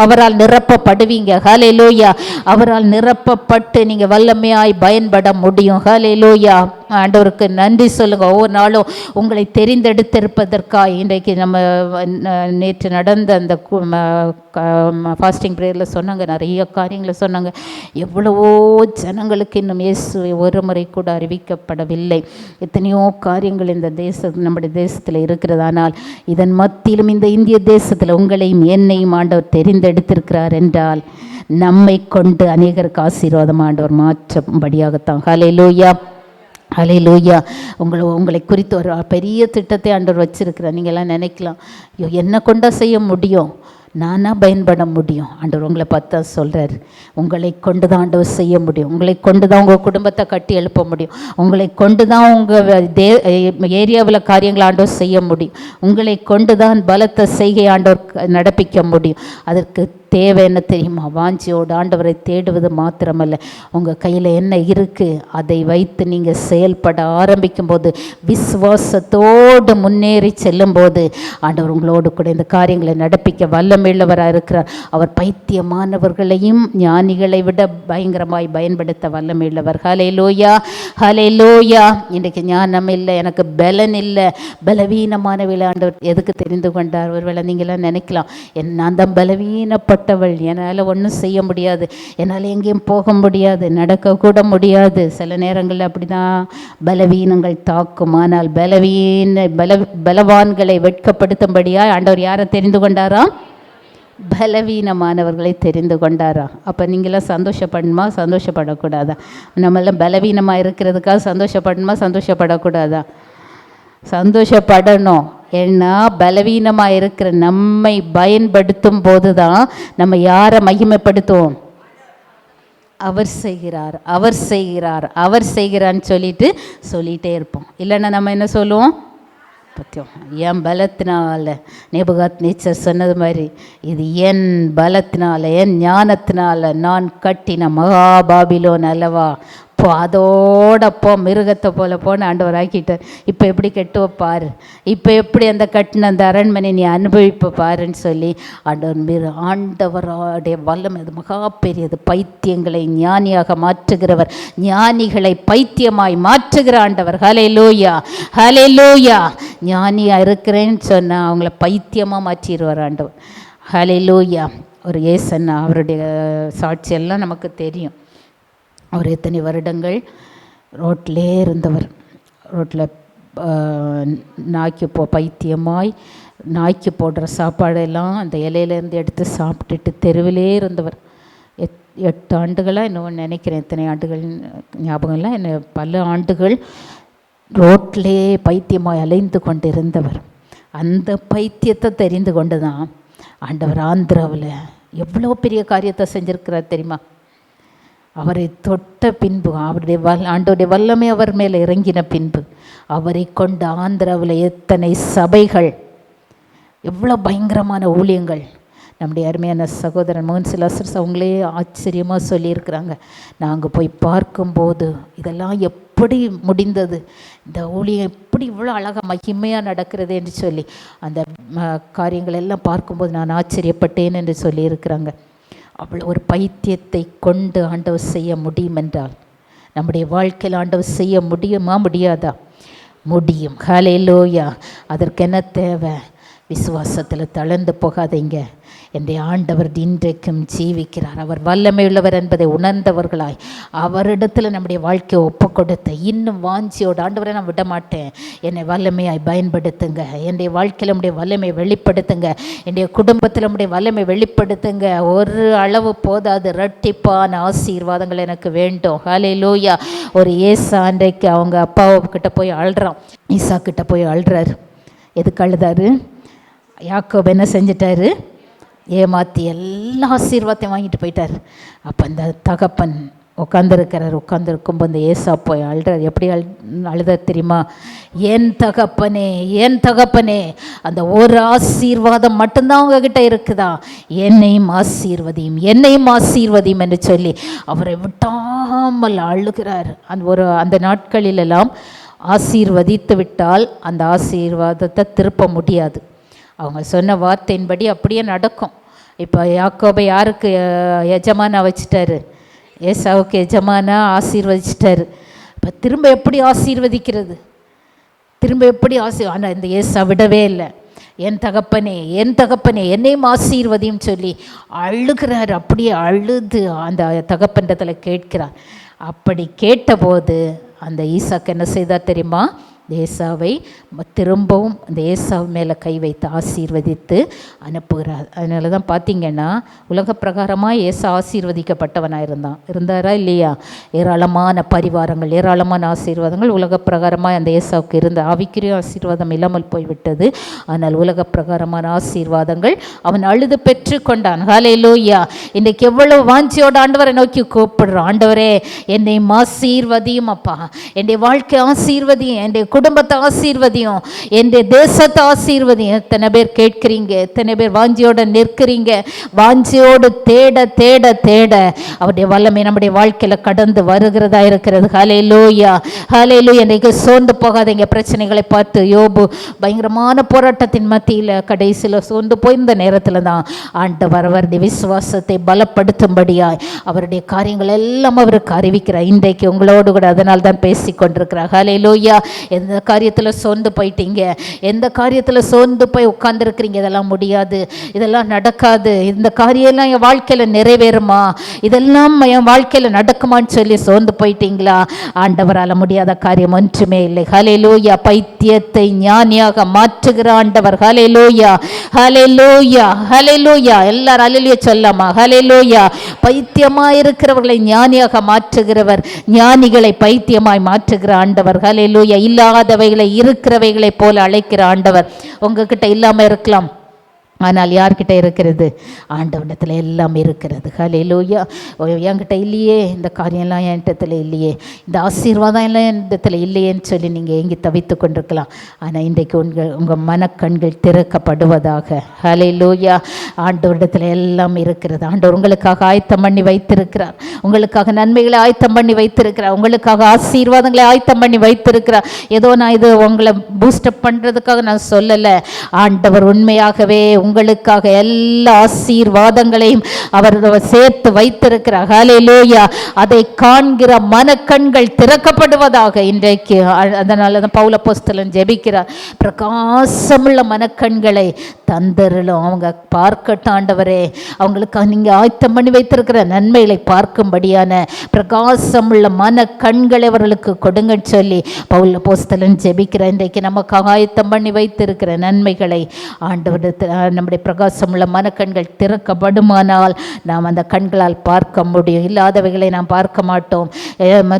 அவரால் நிரப்பப்படுவீங்க. ஹல்லேலூயா. அவரால் நிரப்பப்பட்டு நீங்கள் வல்லமையாய் பயன்பட முடியும். ஹல்லேலூயா. ஆண்டவருக்கு நன்றி சொல்லுங்கள். ஒவ்வொரு நாளும் உங்களை தெரிந்தெடுத்திருப்பதற்காக இன்றைக்கு நம்ம நேற்று நடந்த அந்த ஃபாஸ்டிங் ப்ரேயரில் சொன்னாங்க, நிறைய காரியங்களை சொன்னாங்க. எவ்வளவோ ஜனங்களுக்கு இன்னும் இயேசுவை ஒரு முறை கூட அறிவிக்கப்படவில்லை. எத்தனையோ காரியங்கள் இந்த நம்முடைய தேசத்தில் இருக்கிறது. ஆனால் இதன் மத்தியிலும் இந்த இந்திய தேசத்தில் உங்களையும் என்னையும் ஆண்டவர் தெரிந்தெடுத்திருக்கிறார் என்றால் நம்மை கொண்டு அநேகருக்கு ஆசீர்வாதம் ஆண்டவர் மாற்றும்படியாகத்தான். ஹல்லேலூயா, ஹல்லேலூயா. உங்களை குறித்து ஒரு பெரிய திட்டத்தை ஆண்டவர் வச்சிருக்கிறார். நீங்கள்லாம் நினைக்கலாம், ஐயோ என்னை கொண்டா செய்ய முடியும், நானாக பயன்பட முடியும். ஆண்டவர் உங்களை பார்த்தா சொல்கிறார், உங்களை கொண்டு தான் ஆண்டவர் செய்ய முடியும். உங்களை கொண்டு தான் உங்கள் குடும்பத்தை கட்டி எழுப்ப முடியும். உங்களை கொண்டு தான் உங்கள் ஏரியாவில் காரியங்களை ஆண்டவர் செய்ய முடியும். உங்களை கொண்டு தான் பலத்த செய்கை ஆண்டவர் நடப்பிக்க முடியும். அதற்கு தேவை என்ன தெரியுமா? வாஞ்சியோடு ஆண்டவரை தேடுவது மாத்திரமல்ல, உங்கள் கையில் என்ன இருக்குது அதை வைத்து நீங்கள் செயல்பட ஆரம்பிக்கும் போது, விசுவாசத்தோடு முன்னேறி செல்லும்போது ஆண்டவர் உங்களோடு கூட இந்த காரியங்களை நடப்பிக்க வல்லமையுள்ளவராக இருக்கிறார். அவர் பைத்தியமானவர்களையும் ஞானிகளை விட பயங்கரமாய் பயன்படுத்த வல்லமையுள்ளவர். ஹல்லேலூயா, ஹல்லேலூயா. இன்றைக்கு ஞானம் இல்லை, எனக்கு பலன் இல்லை, பலவீனமானவளை ஆண்டவர் எதுக்கு தெரிந்து கொண்டார்? ஒருவேளை நீங்களாம் நினைக்கலாம், நான் தான் பலவீனப்பட்டவள், என்னால் ஒன்றும் செய்ய முடியாது, என்னால் எங்கேயும் போக முடியாது, நடக்கக்கூட முடியாது. சில நேரங்களில் அப்படி தான் பலவீனங்கள் தாக்கும். ஆனால் பலவான்களை வெட்கப்படுத்தும்படியாக ஆண்டவர் யாரை தெரிந்து கொண்டாராம்? பலவீனமானவர்களை தெரிந்து கொண்டாரா? அப்போ நீங்களாம் சந்தோஷப்படணுமா, சந்தோஷப்படக்கூடாதா? நம்மளாம் பலவீனமாக இருக்கிறதுக்காக சந்தோஷப்படணுமா, சந்தோஷப்படக்கூடாதா? சந்தோஷப்படணும். ஏன்னா பலவீனமாக இருக்கிற நம்மை பயன்படுத்தும் போது தான் நம்ம யாரை மகிமைப்படுத்துவோம்? அவர் செய்கிறார், அவர் செய்கிறார், அவர் செய்கிறான்னு சொல்லிகிட்டே இருப்போம். இல்லைன்னா நம்ம என்ன சொல்லுவோம்? பத்தியம் என் பலத்தினால, நேபுகாத்நேச்சர் சொன்னது மாதிரி, இது என் பலத்தினால, என் ஞானத்தினால நான் கட்டின மகாபாபிலோன் அல்லவா, இப்போ அதோடப்போ மிருகத்தை போல போன ஆண்டவர் ஆக்கிட்டார். இப்போ எப்படி கெட்டுவ பாரு, இப்போ எப்படி அந்த கட்டின அந்த அரண்மனை நீ அனுபவிப்ப பாருன்னு சொல்லி ஆண்டவருடைய வல்லமை அது மகா பெரியது. பைத்தியங்களை ஞானியாக மாற்றுகிறவர், ஞானிகளை பைத்தியமாய் மாற்றுகிற ஆண்டவர். ஹல்லேலூயா, ஹல்லேலூயா. ஞானியாக இருக்கிறேன்னு சொன்னால் அவங்கள பைத்தியமாக மாற்றிடுவார் ஆண்டவர். ஹல்லேலூயா. ஒரு ஏசன்னா அவருடைய சாட்சியெல்லாம் நமக்கு தெரியும். அவர் எத்தனை வருடங்கள் ரோட்டிலே இருந்தவர். ரோட்டில் நாய்க்கு பைத்தியமாய் நாய்க்கு போடுற சாப்பாடெல்லாம் அந்த இலையிலேருந்து எடுத்து சாப்பிட்டுட்டு தெருவிலே இருந்தவர். 8 ஆண்டுகளாக இன்னும் நினைக்கிறேன், எத்தனை ஆண்டுகள் ஞாபகம் இல்லை, என்ன பல ஆண்டுகள் ரோட்டிலே பைத்தியமாய் அலைந்து கொண்டு இருந்தவர். அந்த பைத்தியத்தை தெரிந்து கொண்டு தான் ஆண்டவர் ஆந்திராவில் எவ்வளோ பெரிய காரியத்தை செஞ்சுருக்கிறார் தெரியுமா? அவரை தொட்ட பின்பு, ஆண்டோடைய வல்லமை அவர் மேலே இறங்கின பின்பு, அவரை கொண்ட ஆந்திராவில் எத்தனை சபைகள், எவ்வளோ பயங்கரமான ஊழியங்கள். நம்முடைய அருமையான சகோதரன் மோகன் சிலாசர்ஸ் அவங்களே ஆச்சரியமாக சொல்லியிருக்கிறாங்க. நாங்கள் போய் பார்க்கும்போது இதெல்லாம் எப்படி முடிந்தது, இந்த ஊழியம் எப்படி இவ்வளோ அழகாக மகிமையாக நடக்கிறது என்று சொல்லி அந்த காரியங்கள் எல்லாம் பார்க்கும்போது நான் ஆச்சரியப்பட்டேன் என்று சொல்லியிருக்கிறாங்க. அவ்வளோ ஒரு பைத்தியத்தை கொண்டு ஆண்டவர் செய்ய முடியும் என்றால் நம்முடைய வாழ்க்கையில் ஆண்டவர் செய்ய முடியுமா, முடியாதா? முடியும். ஹல்லேலூயா. அதற்கு என்ன தேவை? விசுவாசத்தில் தளர்ந்து போகாதீங்க. என்னுடைய ஆண்டவர் இன்றைக்கும் ஜீவிக்கிறார். அவர் வல்லமை உள்ளவர் என்பதை உணர்ந்தவர்களாய் அவரிடத்தில் நம்முடைய வாழ்க்கையை ஒப்பு கொடுத்த இன்னும் வாஞ்சியோடு, ஆண்டவரை நான் விட மாட்டேன், என்னை வல்லமையாய் பயன்படுத்துங்க, என்னுடைய வாழ்க்கையில் நம்முடைய வல்லமையை வெளிப்படுத்துங்க, என்னுடைய குடும்பத்தில் நம்முடைய வல்லமை வெளிப்படுத்துங்க. ஒரு அளவு போதாது, இரட்டிப்பான ஆசீர்வாதங்கள் எனக்கு வேண்டும். ஹல்லேலூயா. ஒரு ஏசா அன்றைக்கு அவங்க அப்பாவுக்கிட்ட போய் அழுறான். ஈசா கிட்ட போய் அழுறாரு. எதுக்கு அழுதாரு? யாக்கோபு என்ன செஞ்சிட்டாரு? ஏமாற்றி எல்லா ஆசீர்வாதத்தையும் வாங்கிட்டு போயிட்டார். அப்போ அந்த தகப்பன் உட்காந்துருக்கும்போது அந்த ஏசா போய் அழுறார். எப்படி அழுத தெரியுமா? என் தகப்பனே, என் தகப்பனே, அந்த ஒரு ஆசீர்வாதம் மட்டும்தான் உங்ககிட்ட இருக்குதா, என்னையும் ஆசீர்வதியும், என்னையும் ஆசீர்வதியும் என்று சொல்லி அவரை விட்டாமல் அழுகிறார். அந்த நாட்களிலெல்லாம் ஆசீர்வதித்து விட்டால் அந்த ஆசீர்வாதத்தை திருப்ப முடியாது. அவங்க சொன்ன வார்த்தையின்படி அப்படியே நடக்கும். இப்போ யாக்கோபை யாருக்கு எஜமானா வச்சிட்டாரு? ஏசாவுக்கு எஜமானா ஆசீர்வதிச்சிட்டாரு. இப்போ திரும்ப எப்படி ஆசீர்வதிக்கிறது? திரும்ப எப்படி ஆனால் இந்த ஏசா விடவே இல்லை. என் தகப்பனே, என் தகப்பனே, என்னையும் ஆசீர்வதியும் சொல்லி அழுகிறார். அப்படியே அழுது அந்த தகப்பன்றத்தில் கேட்கிறார். அப்படி கேட்டபோது அந்த ஈசாக்கு என்ன செய்தார் தெரியுமா? ஏசாவை திரும்பவும் அந்த ஏசாவு மேலே கை வைத்து ஆசீர்வதித்து அனுப்புகிறார். அதனால தான் பார்த்திங்கன்னா உலக பிரகாரமாக ஏசா ஆசீர்வதிக்கப்பட்டவனாக இருந்தாரா இல்லையா? ஏராளமான பரிவாரங்கள், ஏராளமான ஆசீர்வாதங்கள் உலக பிரகாரமாக அந்த ஏசாவுக்கு இருந்த. ஆவிக்குரிய ஆசீர்வாதம் இல்லாமல் போய்விட்டது. ஆனால் உலக பிரகாரமான ஆசீர்வாதங்கள் அவன் அழுது பெற்று கொண்டான். ஹல்லேலூயா. இன்றைக்கு எவ்வளவு வாஞ்சியோட ஆண்டவரை நோக்கி கூப்பிடுறோம். ஆண்டவரே, என்னை ஆசீர்வதியும் அப்பா, என்னுடைய வாழ்க்கை ஆசீர்வதியும், என்னுடைய குடும்பத்தை ஆசீர்வதியும், என்னுடைய தேசத்தை ஆசீர்வதியும். எத்தனை பேர் கேட்குறீங்க? எத்தனை பேர் வாஞ்சியோட நிற்கிறீங்க? வாஞ்சியோடு தேட தேட தேட அவருடைய வல்லமை நம்முடைய வாழ்க்கையில் கடந்து வருகிறதா இருக்கிறது. ஹல்லேலூயா, ஹல்லேலூயா. இன்றைக்கு சோர்ந்து போகாதீங்க. பிரச்சனைகளை பார்த்து யோபு பயங்கரமான போராட்டத்தின் மத்தியில் கடைசியில் சோர்ந்து போயிருந்த நேரத்தில் தான் ஆண்டவர் அவருடைய விசுவாசத்தை பலப்படுத்தும்படியாய் அவருடைய காரியங்கள் எல்லாம் அவருக்கு அறிவிக்கிறார். இன்றைக்கு உங்களோடு கூட அதனால் தான் பேசி கொண்டிருக்கிறார். ஹல்லேலூயா. எந்த காரியத்தில் சோர்ந்து போயிட்டீங்க, எந்த காரியத்தில் சோர்ந்து போய் உட்கார்ந்துருக்கிறீங்க, இதெல்லாம் முடியாது, இதெல்லாம் நடக்காது, இந்த காரியம்லாம் என் வாழ்க்கையில் நிறைவேறுமா, இதெல்லாம் என் வாழ்க்கையில் நடக்குமான்னு சொல்லி சோர்ந்து போயிட்டீங்களா? ஆண்டவரால் முடியாத காரியம் ஒன்றுமே இல்லை. ஹல்லேலூயா. பைத்தியத்தை ஞானியாக மாற்றுகிற ஆண்டவர். ஹல்லேலூயா, ஹல்லேலூயா, ஹல்லேலூயா. எல்லாரும் ஹல்லேலூயா சொல்லாமா? ஹல்லேலூயா. பைத்தியமாய் இருக்கிறவர்களை ஞானியாக மாற்றுகிறவர், ஞானிகளை பைத்தியமாய் மாற்றுகிற ஆண்டவர். ஹல்லேலூயா. இல்லாதவைகளை இருக்கிறவைகளை போல அழைக்கிற ஆண்டவர். உங்ககிட்ட இல்லாமல் இருக்கலாம், ஆனால் யார்கிட்ட இருக்கிறது? ஆண்டவனிடத்தில் எல்லாம் இருக்கிறது. ஹல்லேலூயா. என்கிட்ட இல்லையே, இந்த காரியம்லாம் என் இடத்துல இல்லையே, இந்த ஆசீர்வாதம் எல்லாம் என் இடத்துல இல்லையேன்னு சொல்லி நீங்கள் எங்கே தவித்து கொண்டிருக்கலாம். ஆனால் இன்றைக்கு உங்கள் மனக்கண்கள் திறக்கப்படுவதாக. ஹல்லேலூயா. ஆண்டவரிடத்தில் எல்லாம் இருக்கிறது. ஆண்டவர் உங்களுக்காக ஆயத்தம் பண்ணி வைத்திருக்கிறார். உங்களுக்காக நன்மைகளை ஆயத்தம் பண்ணி வைத்திருக்கிறார். உங்களுக்காக ஆசீர்வாதங்களை ஆயத்தம் பண்ணி வைத்திருக்கிறார். ஏதோ நான் இது உங்களை பூஸ்டப் பண்ணுறதுக்காக நான் சொல்லலை. ஆண்டவர் உண்மையாகவே உங்களுக்காக எல்லா ஆசீர்வாதங்களையும் அவர் சேர்த்து வைத்திருக்கிறார். ஹல்லேலூயா. அதை காண்கிற மனக்கண்கள் திறக்கப்படுவதாக இன்றைக்கு. அதனால தான் பவுல் அப்போஸ்தலன் ஜெபிக்கிறார், பிரகாசமுள்ள மனக்கண்களை தந்தருளும். அவங்க பார்க்கட்டும் ஆண்டவரே, அவங்களுக்காக நீங்கள் ஆயத்தம் பண்ணி வைத்திருக்கிற நன்மைகளை பார்க்கும்படியான பிரகாசமுள்ள மனக்கண்களை அவர்களுக்கு கொடுங்கன்னு சொல்லி பவுல் அப்போஸ்தலன் ஜெபிக்கிறார். இன்றைக்கு நமக்காக ஆயத்தம் பண்ணி வைத்திருக்கிற நன்மைகளை ஆண்டவரிடத்தில் நம்முடைய பிரகாசமுள்ள மனக்கண்கள் திறக்கப்படுமானால் நாம் அந்த கண்களால் பார்க்க முடியும். இல்லாதவைகளை நாம் பார்க்க மாட்டோம்,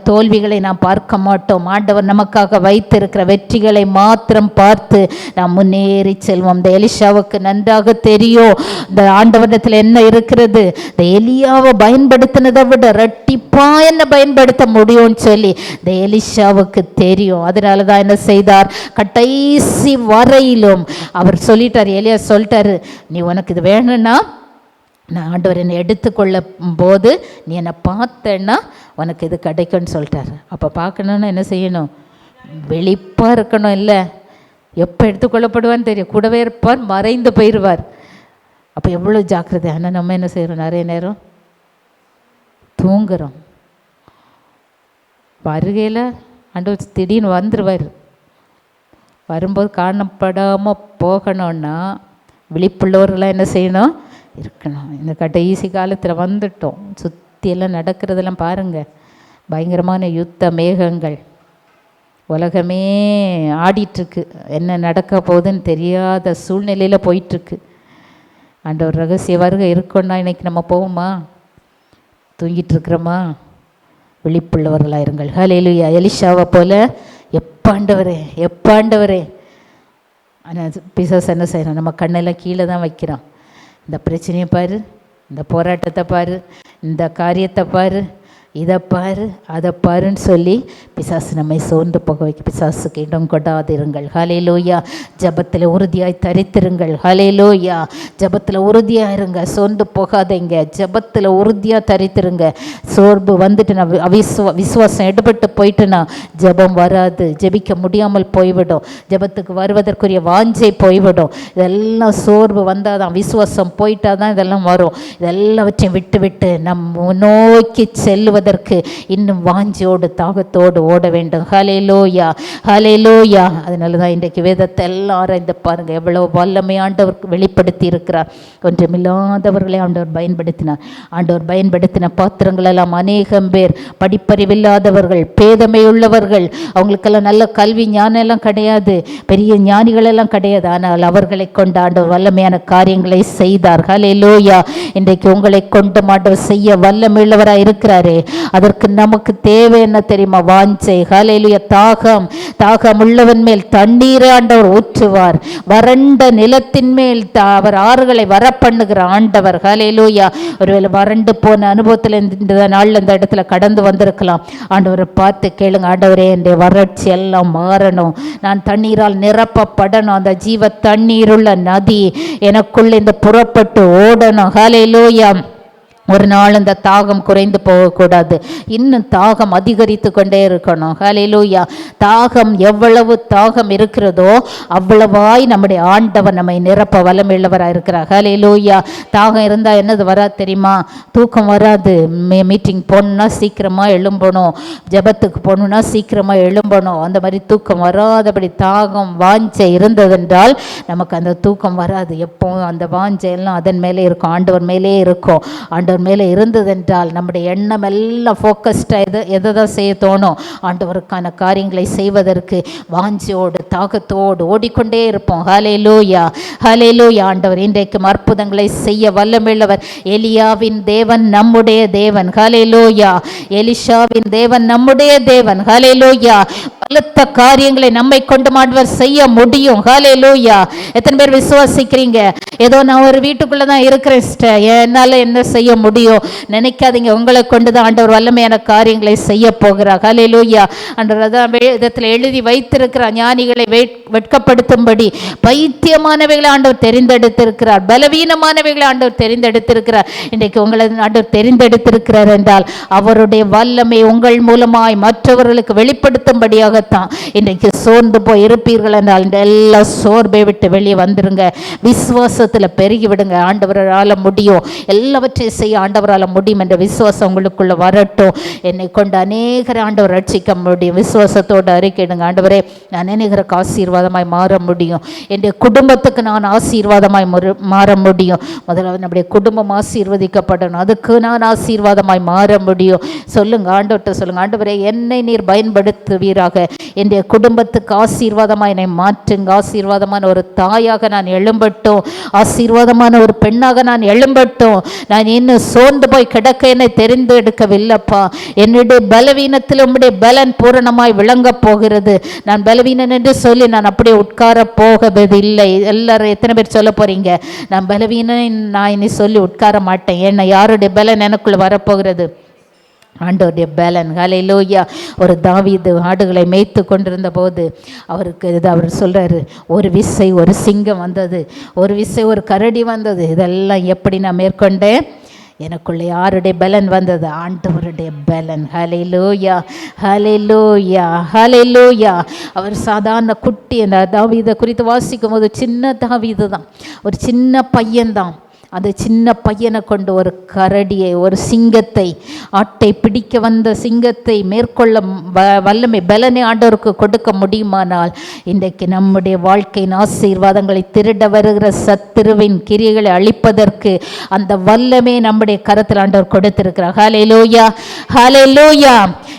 தோல்விகளை நாம் பார்க்க மாட்டோம். ஆண்டவர் நமக்காக வைத்திருக்கிற வெற்றிகளை மாத்திரம் பார்த்து நாம் முன்னேறி செல்வோம். இந்த எலிஷாவுக்கு நன்றாக தெரியும் இந்த ஆண்டவரிடத்தில் என்ன இருக்கிறது. இந்த எலியாவை பயன்படுத்தினதை விட இரட்டிப்பா என்ன பயன்படுத்த முடியும்னு சொல்லி இந்த எலிஷாவுக்கு தெரியும். அதனால தான் என்ன செய்தார், கடைசி வரையிலும் அவர் சொல்லிட்டார், எலியா சொல்லிட்டாரு, நீ உனக்கு இது வேணும்னா நான் ஆண்டவர் என்னை எடுத்துக்கொள்ள போது நீ என்னை பார்த்தேன்னா உனக்கு இது கிடைக்கும்னு சொல்லிட்டார். அப்போ பார்க்கணுன்னா என்ன செய்யணும்? வெளிப்பாக இருக்கணும். இல்லை, எப்போ எடுத்துக்கொள்ளப்படுவான்னு தெரியும், கூடவே இருப்பார், மறைந்து போயிடுவார். அப்போ எவ்வளோ ஜாக்கிரதை. ஆனால் நம்ம என்ன செய்கிறோம், நிறைய நேரம் தூங்குறோம். வருகையில் ஆண்டவர் திடீர்னு வந்துடுவார். வரும்போது காணப்படாமல் போகணுன்னா விழிப்புள்ளவர்களாக என்ன செய்யணும்? இருக்கணும். இந்த கடைசி காலத்தில் வந்துட்டோம். சுற்றியெல்லாம் நடக்கிறதெல்லாம் பாருங்கள், பயங்கரமான யுத்த மேகங்கள், உலகமே ஆடிட்டுருக்கு. என்ன நடக்க போகுதுன்னு தெரியாத சூழ்நிலையில் போயிட்டுருக்கு. ஆண்டவர் ரகசிய வருகை இருக்கோன்னா இன்றைக்கி நம்ம போவோமா? தூங்கிட்டு இருக்கிறோமா? விழிப்புள்ளவர்களாக இருங்கள். ஹல்லேலூயா. எலிஷாவை போல் எப்பாண்டவரே. ஆனால் பிசாசு என்ன செய்யறான்? நம்ம கண்ணெல்லாம் கீழே தான் வைக்கிறான். இந்த பிரச்சனையை பாரு, இந்த போராட்டத்தை பாரு, இந்த காரியத்தை பாரு, இதை பாரு, அதை பாருன்னு சொல்லி பிசாசு நம்மை சோர்ந்து போக வைக்க. பிசாசுக்கு இடம் கொடாதிருங்கள். ஹல்லேலூயா. ஜபத்தில் உறுதியாய் தரித்திருங்கள். ஹல்லேலூயா. ஜபத்தில் உறுதியாக இருங்க, சோர்ந்து போகாதீங்க. ஜபத்தில் உறுதியாக தரித்திருங்க. சோர்வு வந்துட்டு நான் விசுவாசம் எடுபட்டு போயிட்டுனா ஜபம் வராது, ஜபிக்க முடியாமல் போய்விடும், ஜபத்துக்கு வருவதற்குரிய வாஞ்சை போய்விடும். இதெல்லாம் சோர்வு வந்தால் தான், விசுவாசம் போயிட்டா தான் இதெல்லாம் வரும். இதெல்லாவற்றையும் விட்டு நம்ம நோக்கி செல்லுவது இன்னும் வாஞ்சியோடு தாகத்தோடு ஓட வேண்டும். ஹல்லேலூயா, ஹல்லேலூயா. அதனால தான் இன்றைக்கு வேதத்தை எல்லாம் ஆராய்ந்து பாருங்க, எவ்வளவு வல்லமை ஆண்டவர் வெளிப்படுத்தி இருக்கிறார். ஒன்றுமில்லாதவர்களை ஆண்டவர் பயன்படுத்தினார். ஆண்டவர் பயன்படுத்தின பாத்திரங்கள் எல்லாம் அநேகம் பேர் படிப்பறிவில்லாதவர்கள், பேதமை உள்ளவர்கள், அவங்களுக்கெல்லாம் நல்ல கல்வி ஞானம் எல்லாம் கிடையாது, பெரிய ஞானிகள் எல்லாம் கிடையாது. ஆனால் அவர்களை கொண்டு ஆண்டவர் வல்லமையான காரியங்களை செய்தார். ஹல்லேலூயா. இன்றைக்கு உங்களை கொண்டு ஆண்டவர் செய்ய வல்லமையுள்ளவராக இருக்கிறாரே. அதற்கு நமக்கு தேவை என்ன தெரியுமா? வாஞ்சை. ஹல்லேலூயா. தாகம் உள்ளவன் மேல் தண்ணீரை ஆண்டவர் ஊற்றுவார். வறண்ட நிலத்தின் மேல் அவர் ஆறுகளை வர பண்ணுகிற ஆண்டவர். ஹல்லேலூயா. ஒருவேளை வறண்டு போன அனுபவத்தில் இந்த நாளில் இந்த இடத்துல கடந்து வந்திருக்கலாம். ஆண்டவரை பார்த்து கேளுங்க, ஆண்டவரே என்னுடைய வறட்சி எல்லாம் மாறணும், நான் தண்ணீரால் நிரப்பப்படணும், அந்த ஜீவ தண்ணீருள்ள நதி எனக்குள்ள இந்த புறப்பட்டு ஓடணும். ஹல்லேலூயா. ஒரு நாள் இந்த தாகம் குறைந்து போகக்கூடாது, இன்னும் தாகம் அதிகரித்து கொண்டே இருக்கணும். ஹல்லேலூயா. தாகம் எவ்வளவு தாகம் இருக்கிறதோ அவ்வளவாய் நம்முடைய ஆண்டவர் நம்மை நிரப்ப வல்லமையுள்ளவராக இருக்கிறார். ஹல்லேலூயா. தாகம் இருந்தால் என்னது வராது தெரியுமா? தூக்கம் வராது. மீட்டிங் போகணுன்னா சீக்கிரமாக எழும்பணும், ஜபத்துக்கு போகணுன்னா சீக்கிரமாக எழும்பணும். அந்த மாதிரி தூக்கம் வராதபடி தாகம் வாஞ்சை இருந்ததென்றால் நமக்கு அந்த தூக்கம் வராது. எப்போவும் அந்த வாஞ்சை எல்லாம் அதன் மேலே இருக்கும், ஆண்டவர் மேலே இருக்கும். ஆண்டவர் மேலே இருந்ததென்றால் நம்முடைய எண்ணம் எல்லாம் ஃபோக்கஸ்டாக எதை தான் செய்ய தோணும்? ஆண்டவருக்கான காரியங்களை செய்வதற்கு வாஞ்சியோடு தாகத்தோடு ஓடிக்கொண்டே இருப்போம். ஹல்லேலூயா, ஹல்லேலூயா. ஆண்டவர் இன்றைக்கும் அற்புதங்களை செய்ய வல்லமையுள்ளவர். எலியாவின் தேவன் நம்முடைய தேவன். ஹல்லேலூயா. எலிஷாவின் தேவன் நம்முடைய தேவன். ஹல்லேலூயா. பலத்த காரியங்களை நம்மை கொண்டு ஆண்டவர் செய்ய முடியும். ஹல்லேலூயா. எத்தனை பேர் விசுவாசிக்கிறீங்க? ஏதோ நான் ஒரு வீட்டுக்குள்ள தான் இருக்கிறேன் சிஸ்டர், என்னால் என்ன செய்ய முடியும் நினைக்காதீங்க. உங்களை கொண்டு தான் ஆண்டவர் வல்லமையான காரியங்களை செய்ய போகிறார். ஹல்லேலூயா. ஆண்டவர் அதான் வேதத்தில் எழுதி வைத்திருக்கிறார், ஞானிகளை வெட்கப்படுத்தும்படி பைத்தியமானவைகளை ஆண்டவர் தெரிந்தெடுத்திருக்கிறார், பலவீனமானவைகளை ஆண்டவர் தெரிந்தெடுத்திருக்கிறார். இன்றைக்கு உங்களை ஆண்டவர் தெரிந்தெடுத்திருக்கிறார் என்றால் அவருடைய வல்லமை உங்கள் மூலமாய் மற்றவர்களுக்கு வெளிப்படுத்தும்படியாகத்தான். இன்றைக்கு சோர்ந்து போய் இருப்பீர்கள் என்றால் இந்த எல்லா சோர்வை விட்டு வெளியே வந்துருங்க, விசுவாசத்தில் பெருகி விடுங்க. ஆண்டவரால் முடியும், எல்லாவற்றையும் செய்ய ஆண்டவரால் முடியும் என்ற விசுவாசம் உங்களுக்குள்ள வரட்டும். என்னை கொண்டு அநேகரை ஆண்டவர் ரட்சிக்க முடியும். விசுவாசத்தோடு அறிக்கையிடுங்க, ஆண்டவரே நான் அநேகருக்கு ஆசீர்வாதமாய் மாற முடியும், என்னுடைய குடும்பத்துக்கு நான் ஆசீர்வாதமாய் மாற முடியும். முதல்ல நம்முடைய குடும்பம் ஆசீர்வதிக்கப்படணும், அதுக்கு நான் ஆசீர்வாதமாய் மாற முடியும். சொல்லுங்க, ஆண்டவர்கிட்ட சொல்லுங்க, ஆண்டவரே என்னை நீர் பயன்படுத்துவீராக, என்னுடைய குடும்பத்துக்கு ஆசீர்வாதமாய் என்னை மாற்றுங்க, ஆசீர்வாதமான ஒரு தாயாக நான் எழும்பட்டும், ஆசீர்வாதமான ஒரு பெண்ணாக நான் எழும்பட்டும். நான் இன்னும் சோர்ந்து போய் கிடக்க என்னை தெரிந்து எடுக்கவில்லைப்பா. என்னுடைய பலவீனத்தில் உம்முடைய பலன் பூரணமாய் விளங்க போகிறது. நான் பலவீனன் என்று சொல்லி நான் அப்படியே உட்கார போகவில்லை. எல்லாரும் எத்தனை பேர் சொல்ல போறீங்க, நான் பலவீனன் நான் இனி சொல்லி உட்கார மாட்டேன். ஏன்னா யாருடைய பலன் எனக்குள்ள வரப்போகிறது? ஆண்டவருடைய பலன். ஹல்லேலூயா. ஒரு தாவீது ஆடுகளை மேய்த்து கொண்டிருந்த போது அவர் சொல்கிறாரு, ஒரு விசை ஒரு சிங்கம் வந்தது, ஒரு விசை ஒரு கரடி வந்தது, இதெல்லாம் எப்படி நான் மேற்கொண்டேன்? எனக்குள்ளே யாருடைய பலன் வந்தது? ஆண்டவருடைய பலன். ஹல்லேலூயா, ஹல்லேலூயா, ஹல்லேலூயா. அவர் சாதாரண குட்டி, அந்த தாவீதை குறித்து வாசிக்கும் போது சின்ன தாவீது தான், ஒரு சின்ன பையன்தான். அந்த சின்ன பையனை கொண்டு ஒரு கரடியை, ஒரு சிங்கத்தை, ஆட்டை பிடிக்க வந்த சிங்கத்தை மேற்கொள்ள வல்லமை பலனை ஆண்டவருக்கு கொடுக்க முடியுமானால், இன்றைக்கு நம்முடைய வாழ்க்கையின் ஆசீர்வாதங்களை திருட வருகிற சத்துருவின் கிரியைகளை அழிப்பதற்கு அந்த வல்லமே நம்முடைய கரத்தில் ஆண்டவர் கொடுத்திருக்கிறார். ஹல்லேலூயா, ஹல்லேலூயா.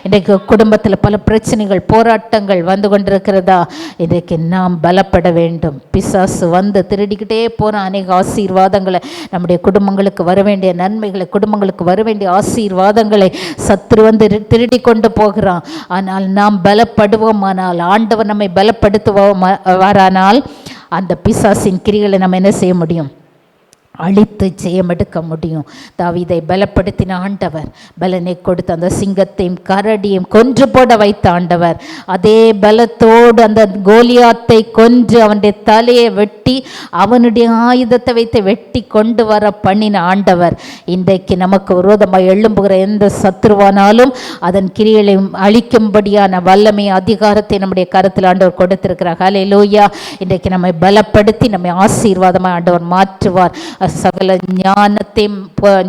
இன்றைக்கு குடும்பத்தில் பல பிரச்சனைகள், போராட்டங்கள் வந்து கொண்டிருக்கிறதா? இன்றைக்கு நாம் பலப்பட வேண்டும். பிசாசு வந்து திருடிக்கிட்டே போன அநேக ஆசீர்வாதங்களை, நம்முடைய குடும்பங்களுக்கு வர வேண்டிய நன்மைகளை, குடும்பங்களுக்கு வர வேண்டிய ஆசீர்வாதங்களை சத்துரு வந்து திருடி கொண்டு போகிறான். ஆனால் நாம் பலப்படுவோமானால், ஆண்டவர் நம்மை பலப்படுத்துவாரானால், அந்த பிசாசின் கிரிகளை நம்ம என்ன செய்ய முடியும்? அழித்து ஜெயமெடுக்க முடியும். தாவீதை பலப்படுத்தின ஆண்டவர், பலனை கொடுத்து அந்த சிங்கத்தையும் கரடியும் கொன்று போட வைத்த ஆண்டவர், அதே பலத்தோடு அந்த கோலியாத்தை கொன்று அவனுடைய தலையை வெட்டி அவனுடைய ஆயுதத்தை வைத்து வெட்டி கொண்டு வர பண்ணின ஆண்டவர், இன்றைக்கு நமக்கு விரோதமாக எழும்புகிற எந்த சத்துருவானாலும் அதன் கிரிகளை அழிக்கும்படியான வல்லமை, அதிகாரத்தை நம்முடைய கருத்தில் ஆண்டவர் கொடுத்திருக்கிறார். ஹல்லேலூயா. இன்றைக்கு நம்மை பலப்படுத்தி நம்மை ஆசீர்வாதமாக ஆண்டவர் மாற்றுவார். சகல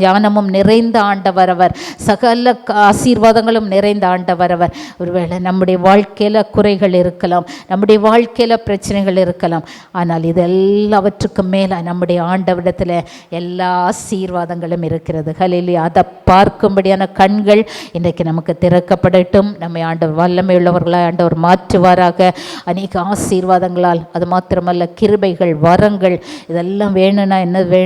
ஞானமும் நிறைந்த ஆண்டவர் அவர், சகல ஆசீர்வாதங்களும் நிறைந்த ஆண்டவர் அவர். ஒருவேளை நம்முடைய வாழ்க்கையில் குறைகள் இருக்கலாம், நம்முடைய வாழ்க்கையில் பிரச்சனைகள் இருக்கலாம், ஆனால் இது எல்லாவற்றுக்கும் மேலே நம்முடைய ஆண்டவரிடத்தில் எல்லா ஆசீர்வாதங்களும் இருக்கிறது. ஹல்லேலூயா. அதை பார்க்கும்படியான கண்கள் இன்றைக்கு நமக்கு திறக்கப்படட்டும். நம்மை ஆண்டவர் வல்லமை உள்ளவர்களாக ஆண்டவர் மாற்றுவாராக. அநேக ஆசீர்வாதங்களால், அது மாத்திரமல்ல கிருபைகள், வரங்கள், இதெல்லாம் வேணும்னா என்ன வேணும்?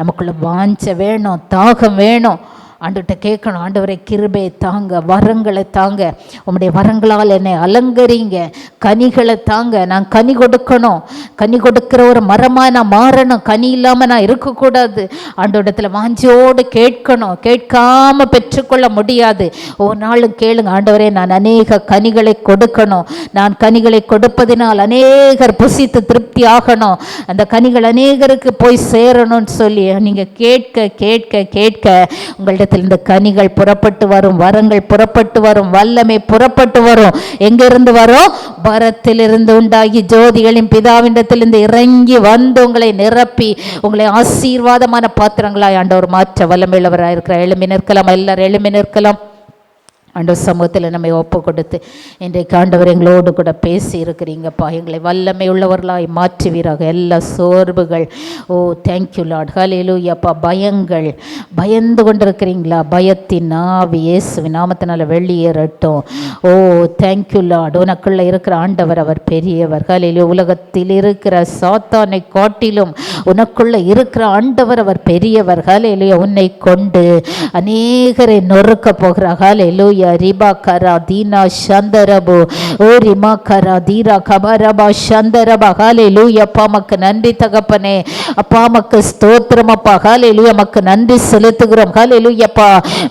நமக்குள்ள வாஞ்ச வேணும், தாகம் வேணும். ஆண்டவர்கிட்ட கேட்கணும், ஆண்டவரை கிருபை தாங்க, வரங்களை தாங்க, உம்முடைய வரங்களால் என்னை அலங்கரிங்க, கனிகளை தாங்க, நான் கனி கொடுக்கணும், கனி கொடுக்கிற ஒரு மரமாக நான் மாறணும், கனி இல்லாமல் நான் இருக்கக்கூடாது. ஆண்டவரிடத்தில் வாஞ்சியோடு கேட்கணும். கேட்காம பெற்றுக்கொள்ள முடியாது. ஒரு நாளும் கேளுங்க, ஆண்டவரே நான் அநேக கனிகளை கொடுக்கணும், நான் கனிகளை கொடுப்பதினால் அநேகர் புசித்து திருப்தி ஆகணும், அந்த கனிகள் அநேகருக்கு போய் சேரணும்னு சொல்லி நீங்கள் கேட்க கேட்க கேட்க உங்கள்கிட்ட இந்த கனிகள் புறப்பட்டு வரும், வரங்கள் புறப்பட்டு வரும், வல்லமை புறப்பட்டு வரும். எங்கிருந்து வரும்? வரத்திலிருந்து உண்டாகி ஜோதிகளின் பிதாவினிடத்திலிருந்து இறங்கி வந்து உங்களை நிரப்பி உங்களை ஆசீர்வாதமான பாத்திரங்களாய் ஆண்டவர் மாற்ற வல்லமையுள்ளவராக இருக்கிறார். எழும்பி நிற்கலாம், எல்லாரும் எழும்பி நிற்கலாம். ஆண்டவர் சமூகத்தில் நம்மை ஒப்பு கொடுத்து இன்றைக்கு ஆண்டவர் எங்களோடு கூட பேசி இருக்கிறீங்கப்பா. எங்களை வல்லமை உள்ளவர்களாய் மாற்றுவீராக. எல்லா சோர்வுகள், ஓ தேங்க்யூ லார்ட், ஹல்லேலூயாப்பா. பயங்கள், பயந்து கொண்டிருக்கிறீங்களா? பயத்தின் ஆவி இயேசுவின் நாமத்தினால வெளியேறட்டும். ஓ தேங்க்யூ லார்ட். உனக்குள்ள இருக்கிற ஆண்டவர் அவர் பெரியவர். ஹல்லேலூயா. உலகத்தில் இருக்கிற சாத்தானை காட்டிலும் உனக்குள்ள இருக்கிற ஆண்டவர் அவர் பெரியவர். ஹல்லேலூயா. உன்னை கொண்டு அநேகரை நொறுக்க போகிறார். ஹல்லேலூயா. ரிபா கரா தீனா சந்தரபு ஓ ரிமா கரா தீரா கபரபா சந்தரபா. ஹல்லேலூயா. அப்பா மக்கு நன்றி தகப்பனே, அப்பா மக்கு ஸ்தோத்திரம் அப்பா. ஹல்லேலூயா. மக்கு நன்றி செலுத்துகிறோம். ஹல்லேலூயாப்பா.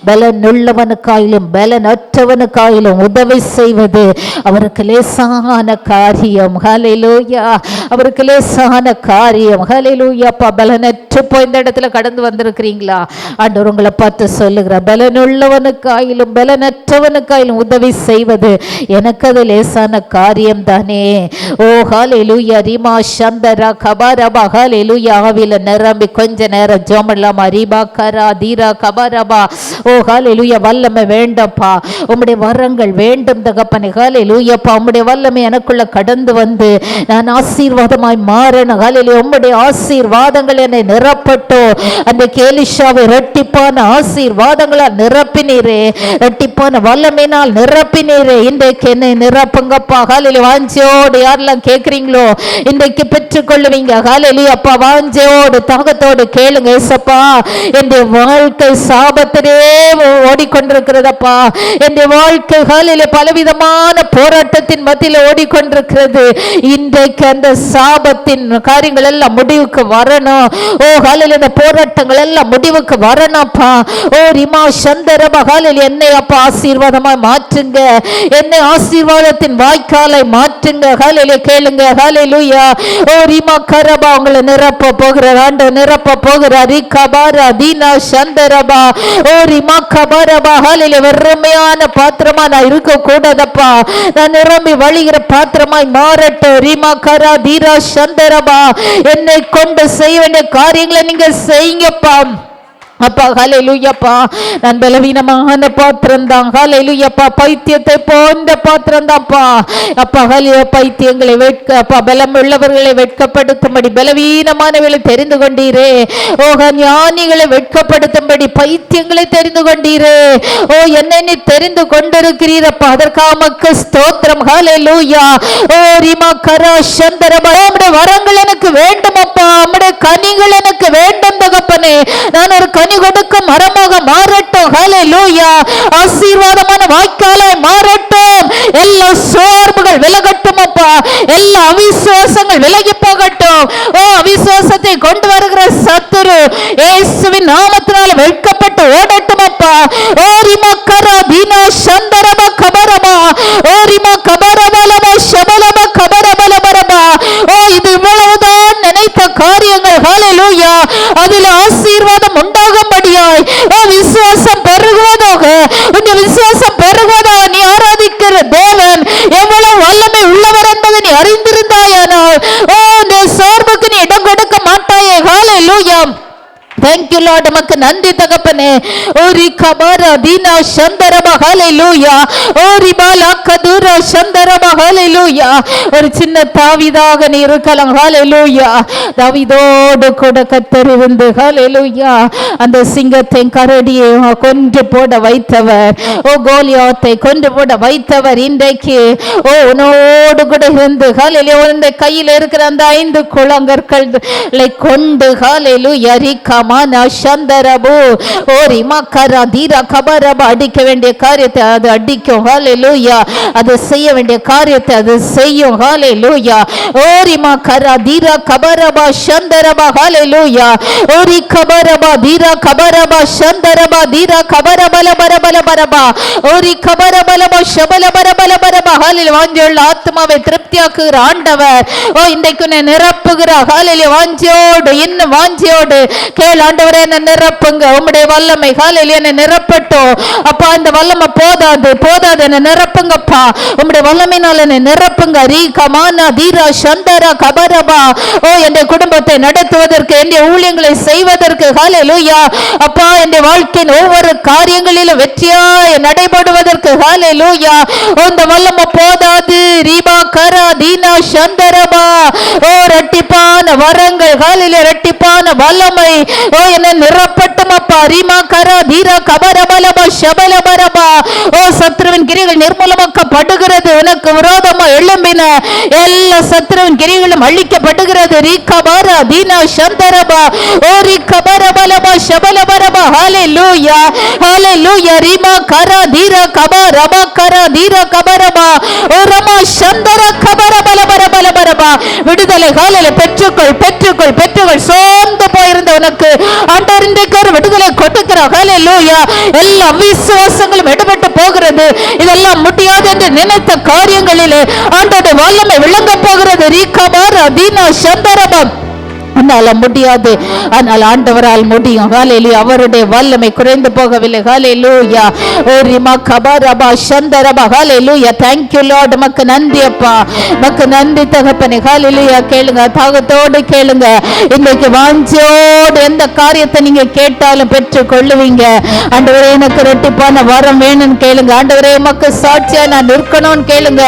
பலனுள்ளவனுக்காயிலும் பலனற்றவனுக்காயிலும் உதவி செய்வது அவருக்கு லேசான காரியம். ஹல்லேலூயா. அவருக்கு லேசான காரியம். ஹல்லேலூயாப்பா. பலனற்று போய் இந்த இடத்துல கடந்து வந்திருக்கிறீங்களா? ஆண்டவர் உங்களை பார்த்து சொல்லுகிறார், பலனுள்ளவனுக்காயிலும் பலனற்றவனுக்காயிலும் உதவி செய்வது எனக்கு அது லேசான காரியம் தானே. ஓ ஹல்லேலூயா. ரிமா சந்தரா கபரபா. ஹல்லேலூயா. ஆவில நிரம்பி கொஞ்ச நேரம் ஜோமலாமா. ரிபா கரா தீரா கபரபா. ஓ ஹல்லேலூயா. வல்லமை வேண்டப்பா, உம்முடைய வரங்கள் வேண்டும் தகப்பனே. ஹல்லேலூயாப்பா. உம்முடைய வல்லமை எனக்குள்ள கடந்து வந்து நான் ஆசீர்வாதமாய் மாறணும். ஹல்லேலூயா. உம்முடைய ஆசீர்வாதங்கள் என்னை நிரப்பட்டோ. அந்த எலிஷாவை இரட்டிப்பான ஆசீர்வாதங்களால் நிரப்பினீரே, இரட்டிப்பான வல்லமையினால் நிரப்பினீரே. இன்றைக்கு என்னை நிரப்புங்கப்பா. ஹல்லேலூயா. வாஞ்சையோடு யாரெல்லாம் கேட்குறீங்களோ இன்றைக்கு பெற்றுக்கொள்ளுவீங்க. ஹல்லேலூயா. அப்பா வாஞ்சையோடு தாகத்தோடு கேளுங்க. ஏசப்பா, என்னுடைய வாழ்க்கை சாபத்திலே ஓடிக்கொண்டிருக்கிறதப்பா. என்னுடைய வாழ்க்கை ஹல்லேலூயா பலவிதமான போராட்டத்தின் மத்தியில் ஓடிக்கொண்டிருக்கிறது. இன்றைக்கு அந்த சாபத்தின் காரியங்கள் எல்லாம் முடிவுக்கு வரணும். ஓ ஹல்லேலூயா. இந்த போராட்டங்கள் எல்லாம் முடிவுக்கு வரணும்ப்பா. ஓ ரிமா சந்தரபா. ஹல்லேலூயா. என்னை அப்பா ஆசீர்வாதமாய் மாற்றுங்க, என்னை ஆசீர்வாதத்தின் வாய்க்காலை மாற்றுங்க. ஹல்லேலூயா. கேளுங்க. ஹல்லேலூயா. ஓ ரிமா கரபா. உங்களை நிரப்ப போகிறார் ஆண்டவர், நிரப்ப போகிறார். ரிகபாரா தீனா சந்தரபா. ஓ ரிமா கபரபா. ஹல்லேலூயா. வெறுமையான பாத்திரமா நான் இருக்க கூடாதப்பா, நான் நிரம்பி வழிகிற பாத்திரமாய் மாறட்டும். ரிமா கரா தீரா சந்தரபா. என்னை கொண்டு கொண்டு செய்ய வேண்டிய காரியங்களை நீங்க செய்யுங்கப்பா. அப்பா ஹல்லேலூயாப்பா, நான் பலவீனமான பாத்திரம் தான். ஹல்லேலூயாப்பா, பைத்தியத்தை போன்ற பாத்திரம் தான்ப்பா. அப்பா ஹல்லேலூயா, பைத்தியங்களை அப்பா பலம் உள்ளவர்களை வெட்கப்படுத்தும்படி பலவீனமானவர்களை தெரிந்து கொண்டீரே. ஓ ஞானிகளை வெட்கப்படுத்தும்படி பைத்தியங்களை தெரிந்து கொண்டீரே. ஓ என்னை நீ தெரிந்து கொண்டிருக்கிறீரப்பா, அதற்காக உமக்கு ஸ்தோத்திரம். ஹல்லேலூயா. ஓ ரிமா கரா சந்தரபா, உம்முடைய வரங்கள் எனக்கு வேண்டும் அப்பா, உம்முடைய கனிகள் எனக்கு வேண்டும் தகப்பனே. நான் ஒரு கனி கொடுக்கும் மரமாக மாறட்டும். ஹல்லேலூயா. ஆசீர்வாதமான வாய்க்காலாய் மாறட்டும். எல்லா சோர்வுகள் விலகட்டும் அப்பா, எல்லா அவிசுவாசங்கள் விலகி போகட்டும். ஓ அவிசுவாசத்தை கொண்டு வருகிற சத்துரு இயேசுவின் நாமத்தினால் வெட்கப்பட்டு ஓடட்டும் அப்பா. ஓ ரிமா கரா தீனா சந்தரபா கபரபா, ஓ ரிமா கபரபலபா ஷபலபா கபரபலபரபா. ஓ இது இவ்வளவுதான் நினைத்த காரியங்கள். ஹல்லேலூயா. அதில் ஆசீர்வாதம் உண்டாகும்படியாய் விசுவாசம் பெருகுவதாக. இந்த விசுவாசம் பெருகுவதாக நீ ஆராதிக்கிற தேவன் எவ்வளவு வல்லமை உள்ளவர் என்பதை நீ அறிந்திருந்தாயானால் இந்த சோர்வுக்கு நீ இடம் கொடுக்க மாட்டாயே. ஹல்லேலூயா. Thank you Lord. நமக்கு நன்றி தகப்பனே. ஓரி கபர தீனா சந்தரபா. ஹல்லேலூயா. ஓரி பாலா கதுரா சந்தரபா. ஹல்லேலூயா. ஒரு சின்ன தாவீதாக நீ இருக்கலாம். ஹல்லேலூயா. தாவீதோடு கூட கர்த்தர் இருந்து ஹல்லேலூயா அந்த சிங்கத்தை கரடியை கொன்று போட வைத்தவர், ஓ கோலியாத்தை கொன்று போட வைத்தவர் இன்றைக்கு ஓ உன்னோடு கூட இருந்து ஹல்லேலூயா உன்னுடைய கையில் இருக்கிற அந்த 5 குளங்கற்களை கொண்டு ஹல்லேலூயா ரிகமா சந்தரபு ஓரி மக்கரா தீரா கபரபா அடிக்க வேண்டிய காரியத்தை அது அடிக்கும். ஹல்லேலூயா. அது செய்ய வேண்டிய காரியத்தை அது செய்யும். ஹல்லேலூயா. ஓரி மக்கரா தீரா கபரபா சந்தரபா. ஹல்லேலூயா. ஓரி கபரபா தீரா கபரபா சந்தரபா தீரா கபரபல பரபல பரபா ஓரி கபரபலபா ஷபல பரபல பரபா. ஹல்லேலூயா. வாஞ்சியுள்ள ஆத்மாவை திருப்தியாக்குகிற ஆண்டவர் ஓ இன்றைக்கு உன்னை நிரப்புகிறார். ஹல்லேலூயா. வாஞ்சியோடு இன்னும் வாஞ்சியோடு கேள், ஆண்டவரே என்னை நிரப்புங்க, உம்முடைய வல்லமை ஹல்லேலூயா என்னை நிரப்பட்டும் அப்பா. இந்த வல்லமை போதாது என்னை நிரப்புங்கப்பா, உம்முடைய வல்லமையினால் என்னை நிரப்புங்க. ரீ கமானா தீரா சந்தரா கபரபா. ஓ என்னுடைய குடும்பத்தை நடத்துவதற்கு, என்னுடைய ஊழியங்களை செய்வதற்கு ஹல்லேலூயா அப்பா, என்னுடைய வாழ்க்கையின் ஒவ்வொரு காரியங்களிலும் வெற்றியாய் நடைபெறுவதற்கு ஹல்லேலூயா இந்த வல்லமை போதாது. ரீபா கரா தீனா சந்தரபா. ஓ இரட்டிப்பான வரங்கள் ஹல்லேலூயா, இரட்டிப்பான வல்லமை ஓ என்னை நிரப்பட்டும் அப்பா. ரிமா கரா தீரா கபரபலபா ஷபலபரபா. ஓ சத்ருவின் கிரிகள் நிர்மூலமாக்கப்படுகிறது. உனக்கு விரோதமா எழும்பின எல்லா சத்ருவின் கிரிகளும் அழிக்கப்படுகிறது. ரிகபரா தீனா சந்தரபா. ஓ ரிகபரபலபா ஷபலபரபா. ஹல்லேலூயா. ஹல்லேலூயா. ரிமா கரா தீரா கபரபா கரா தீரா கபரபா. ஓ ரமா சந்தர கபரபலபரபலபரபா. விடுதலை ஹல்லேலூயா. பெற்றுக்கொள் பெற்றுக்கொள் பெற்றுக்கொள். சோர்ந்து போயிருந்த உனக்கு ஆண்டவர் இன்றைக்கு ஒரு விடுதலை கொடுக்கிறார். ஹல்லேலூயா. எல்லா விசுவாசங்களும் எடுபட்டு போகிறது. இதெல்லாம் முடியாது என்று நினைத்த காரியங்களிலே ஆண்டவருடைய வல்லமை விளங்க போகிறது. ரீகபாரா தீனா சந்தரபம். அதனால முடியாது, ஆனால் ஆண்டவரால் முடியும். ஹல்லேலூயா. அவருடைய வல்லமை குறைந்து போகவில்லை. ஹல்லேலூயா. ஓ ரிமா கபரபா சந்தரபா. ஹல்லேலூயா. Thank you Lord. நமக்கு நன்றி அப்பா, நமக்கு நன்றி தகப்பனே. ஹல்லேலூயா. கேளுங்க, தாகத்தோடு கேளுங்க. இன்னைக்கு வாஞ்சோடு எந்த காரியத்தை நீங்க கேட்டாலும் பெற்று கொள்ளுவீங்க. ஆண்டவரே எனக்கு இரட்டிப்பான வரம் வேணும்னு கேளுங்க. ஆண்டவரே உமக்கு சாட்சியா நான் நிற்கணும்னு கேளுங்க.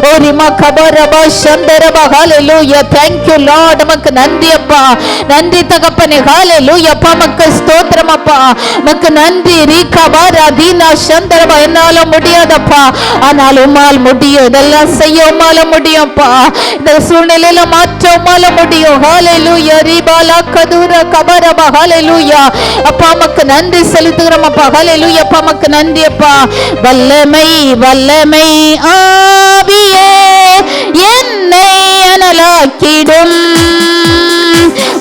ஓ ரிமா கபரபா சந்தரபா. ஹல்லேலூயா. Thank you Lord. நமக்கு நன்றி அப்பா, நன்றி தகப்பனே. ஹல்லேலூயா. அப்பா உமக்கு ஸ்தோத்திரம் அப்பா, உமக்கு நன்றி. ரீகபாரா தீனா சந்தரபா. என்னால முடியாதப்பா, ஆனால் உம்மால் முடியும். இதெல்லாம் செய்ய உம்மால முடியும் அப்பா. இந்த சூழ்நிலையில மாற்ற உம்மால முடியும். ஹல்லேலூயா. ரிபாலா கதுரா கபரபா. ஹல்லேலூயா. அப்பா உமக்கு நன்றி செலுத்துகிறோம் அப்பா. ஹல்லேலூயா. அப்பா உமக்கு நன்றி அப்பா. வல்லமை வல்லமை ஆவியே என்னை அனலாக்கிடும்.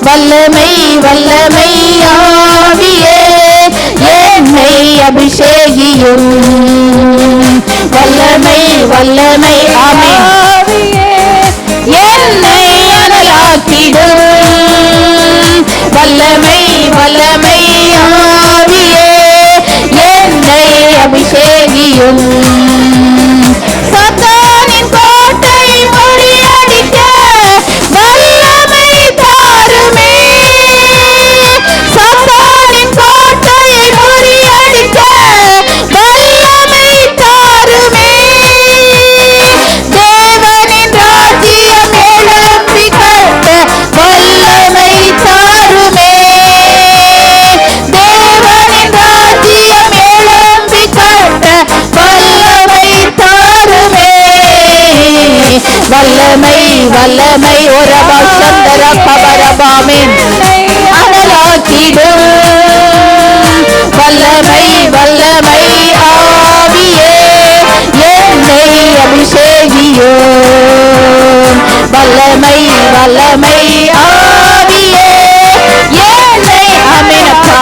வல்லமை வல்லமை ஆவியே என்னை அபிஷேகியும். வல்லமை வல்லமை ஆவியே என்னை அனலாக்கிடும். வல்லமை வல்லமை ஆவியே என்னை அபிஷேகியும். சாத்தானின் கோட்டை முறியடிக்க வல்லமை தாருமே. வல்லமை வல்லமை ஒரபா சந்தர கபரபாமின் அனலாக்கிடும் வல்லமை வல்லமை ஆவியே என்னை அபிஷேகியும் வல்லமை வல்லமை ஆவியே என்னை அமேனப்பா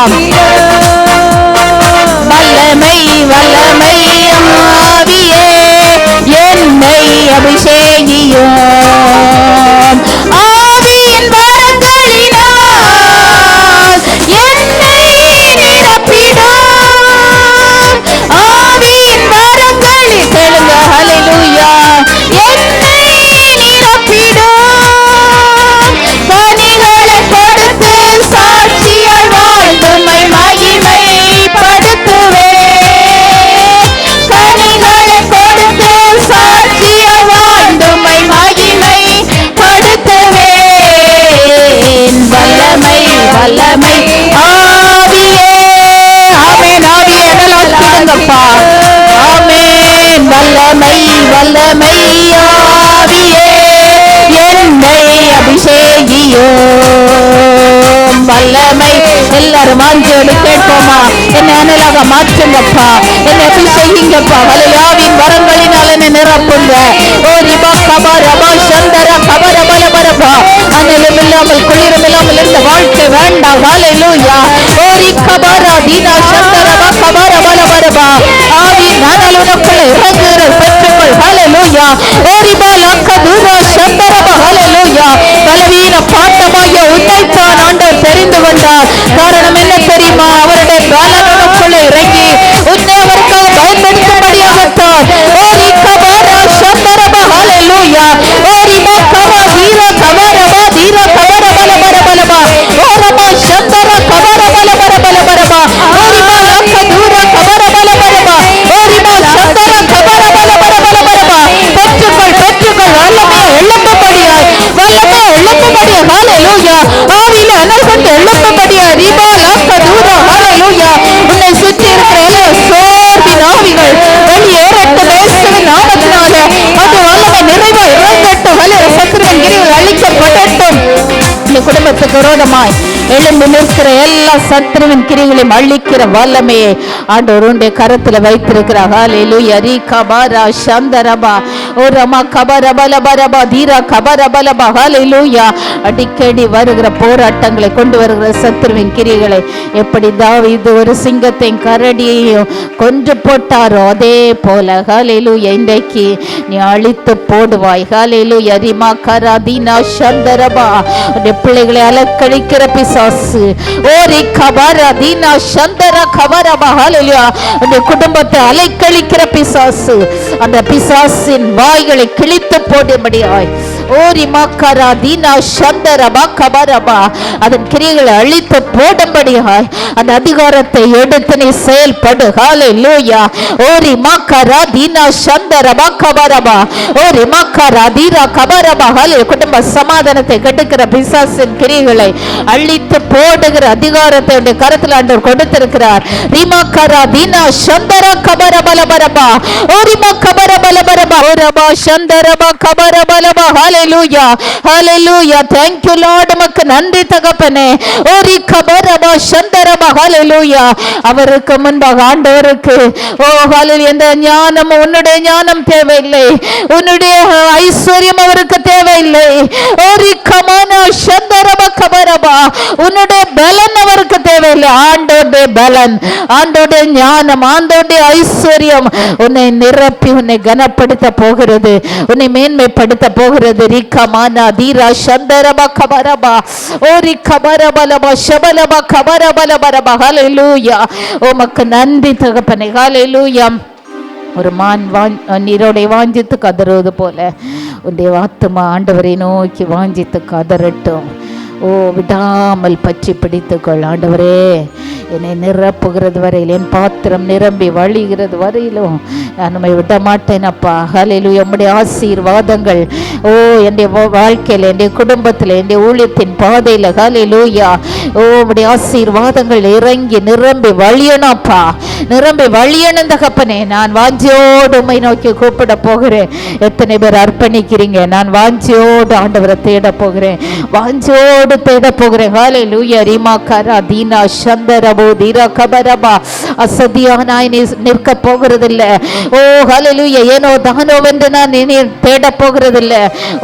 வல்லமை வல்லமை ஆவியே என்னை அபிஷேகியும் ஆவியின் வரங்களினால் என்னை நிரப்பிடும் ஆவியின் வரங்களில் கேளுங்க ஹல்லேலூயா என்னை நிரப்பிடும் கனிகளை கொடுத்து சாட்சியாய் வாழ்ந்துமை மகிமைப்படுத்துவேன் கனிகளை கொடுத்து சாட்சியாய் வாழ்ந்துமை மகிமைப்படுத்துவேன் வல்லமை வல்லமை ஆவியே ஆமென் ஆவியே அனலாக்கிடுங்கப்பா ஆமென் வல்லமை வல்லமை ஆவியே என்னை அபிஷேகியும் வல்லமை எல்லாரும் வாஞ்சோடு கேட்போமா என்னை அனலாக மாற்றுங்கப்பா என்னை அபிஷேகிங்கப்பா வலையாவின் வரங்களினால் என்னை நிரப்புங்க ஓ ரிபா கபா ரபா சந்தர கபர பலபரபா அனலும் இல்லாமல் குளிரும் இல்லாமல் இருந்த வாழ்க்கை வேண்டாம் ஹல்லேலூயா ஓ ரிகபரா தீனா சந்தரபா கபர பலபரபா ஆவின் அனல் உனக்குள்ளே இறங்குகிறது பெற்றுக்கொள் ஹல்லேலூயா ஓ ரிபா லக்க தூரா சந்தரபா ஹல்லேலூயா பலவீன பாட்டமாகிய உன்னைத்தான் ஆண்டவர் தெரிந்து கொண்டார் காரணம் என்ன தெரியுமா அவருடைய பலன் உனக்குள்ளே இறங்கி உன்னை அவருக்காக பயன்படுத்தும்படியாகத்தான் ஓ ரிகபரா சந்தரபா ஹல்லேலூயா ஓ ரிபா கபா தீரா கபரபா தீரா கபர பலபரபா ஓ ரபா சந்தர கபர பலபரபா ஓ ரிபா லக்க தூரா கபர பலபரபா ஓ ரிபா சந்தர கபர பலபரபா பெற்றுக்கொள் பெற்றுக்கொள் வல்லமை எழும்பும்படியாய் வல்லமை எழும்பும்படியாய் ஹல்லேலூயா ஆவியில அனல் கொண்டு எழும்பும்படியாய் ரிபா லக்க தூரா ஹல்லேலூயா உன்னை சுற்றி இருக்கிற எல்லா சோர்வின் ஆவிகள் வெளியேறட்டும் இயேசுவின் நாமத்தினால அது வல்லமை நிறைவாய் இறங்கட்டும் ஹல்லேலூயா சத்துருவின் கிரிகள் அழிக்கப்படட்டும் இந்த குடும்பத்துக்கு விரோதமாய் எழும்பி நிற்கிற எல்லா சத்துருவின் கிரிகளையும் அழிக்கிற வல்லமையை ஆண்டவர் உன்னுடைய கரத்துல வைத்திருக்கிறார் ஹல்லேலூயா ரிகபரா சந்தரபா ஓ ரமா கபர பலபரபா தீரா கபர பலபா ஹல்லேலூயா அடிக்கடி வருகிற போராட்டங்களை கொண்டு வருகிற சத்துருவின் கிரிகளை எப்படி தாவீது ஒரு சிங்கத்தையும் கரடியையும் கொன்று போட்டாரோ அதே போல ஹல்லேலூயா இன்றைக்கு நீ அழித்து போடுவாய் ஹல்லேலூயா ரிமா கரா தீனா சந்தரபா உன்னுடைய பிள்ளைகளை அலக்கழிக்கிற பிசாசு ஓரி கபரா தீனா சந்தர கபரபா ஹல்லேலூயா உன்னுடைய குடும்பத்தை அலைக்கழிக்கிற பிசாசு அந்த பிசாசின் வாய்களை கிழித்து போடும்படியாய் ஓரி மக்கரா தீனா சந்தரபா கபரபா அதன் கிரியைகளை அழித்து போடும்படியாய் அந்த அதிகாரத்தை எடுத்து நீ செயல்படு ஹல்லேலூயா ஓரி மக்கரா தீனா சந்தரபா கபரபா ஓரி மக்கரா தீரா கபரபா ஹல்லேலூயா குடும்ப சமாதானத்தை கெடுக்கிற பிசாசின் கிரியைகளை அழித்து போடுகிற அதிகாரத்தை உடைய கரத்தில் ஆண்டவர் கொடுத்திருக்கிறார் ரிமக்கரா தீனா சந்தர கபர பலபரபா ஓரிமா கபர பலபரபா ஓரபா சந்தரபா கபர பலபா ஹல்லேலூயா ஹல்லேலூயா thank you lord உமக்கு நன்றி தகப்பனே ஓரி கபரபா சந்தரபா ஹல்லேலூயா அவருக்கு முன்பாக ஆண்டவருக்கு ஓ ஹல்லேலூயா எந்த ஞானம் உன்னுடைய ஞானம் தேவையில்லை உன்னுடைய ஐஸ்வர்யம் அவருக்கு தேவையில்லை ஓரி கமனா சந்தரபா கபரபா உன்னுடைய பலன் அவருக்கு தேவையில்லை ஆண்டவருடைய பலன் ஆண்டவருடைய ஞானம் ஆண்டவருடைய ஐஸ்வர்யம் உன்னை நிரப்பி உன்னை கனப்படுத்த போகிறது உன்னை மேன்மைப்படுத்த போகிறது ரிகமானா தீரா சந்தரபா கபரபா ஓரி கபரபலபா ஷபலபா கபரபலபரபா ஹல்லேலூயா உமக்கு நன்றி தகப்பனே ஹல்லேலூயா ஒரு மான் நீரோடை வாஞ்சித்து கதறுவது போல உன்னுடைய ஆத்துமா ஆண்டவரை நோக்கி வாஞ்சித்து கதறட்டும் ஓ விடாமல் பற்றி பிடித்துக்கொள் ஆண்டவரே என்னை நிரப்புகிறது வரையில், என் பாத்திரம் நிரம்பி வழிகிறது வரையிலும் நான் உம்மை விட மாட்டேன் அப்பா. ஹல்லேலூயா. உம்முடைய ஆசீர்வாதங்கள் என்னுடைய வாழ்க்கையில், என்னுடைய குடும்பத்தில், என்னுடைய ஊழியத்தின் பாதையில் ஹல்லேலூயா உம்முடைய ஆசீர்வாதங்கள் இறங்கி நிரம்பி வழியணும்ப்பா, நிரம்பி வழியணும் தகப்பனே. நான் வாஞ்சியோடு உம்மை நோக்கி கூப்பிட போகிறேன். எத்தனை பேர் அர்ப்பணிக்கிறீங்க? நான் வாஞ்சியோடு ஆண்டவரை தேட போகிறேன், வாஞ்சியோடு தேட போகிறேன். ஹல்லேலூயா. ரீமா கரா தீனா சந்தரபோ தீரா கபரபா அசதியானாய் நிற்க போகிறதில்லை. ஓ ஹல்லேலூயா. ஏனோ தானோ என்று நான் தேட போகிறதில்லை.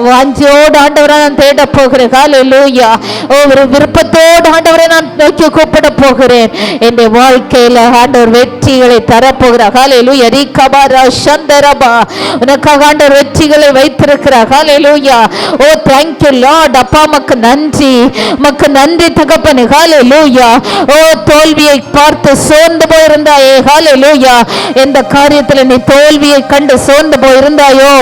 வாஞ்சியோடு ஆண்டவரை நான் தேட போகிறேன். ஹல்லேலூயா. ஒரு விருப்பத்தோடு ஆண்டவரை நான் நோக்கி கூப்பிட போகிறேன். என்னுடைய வாழ்க்கையில ஆண்டவர் வெற்றிகளை தரப்போகிறார். ஹல்லேலூயா. ரீகபரா சந்தரபா உனக்காக ஆண்டவர் வெற்றிகளை வைத்திருக்கிறார். ஹல்லேலூயா. ஓ thank you Lord. அப்பா உமக்கு நன்றி, உமக்கு நன்றி தகப்பனே. ஹல்லேலூயா. ஓ தோல்வியை பார்த்து சோர்ந்து போயிருந்தாயே, ஹல்லேலூயா, எந்த காரியத்தில் நீ தோல்வியை கண்டு சோர்ந்து போயிருந்தாயோ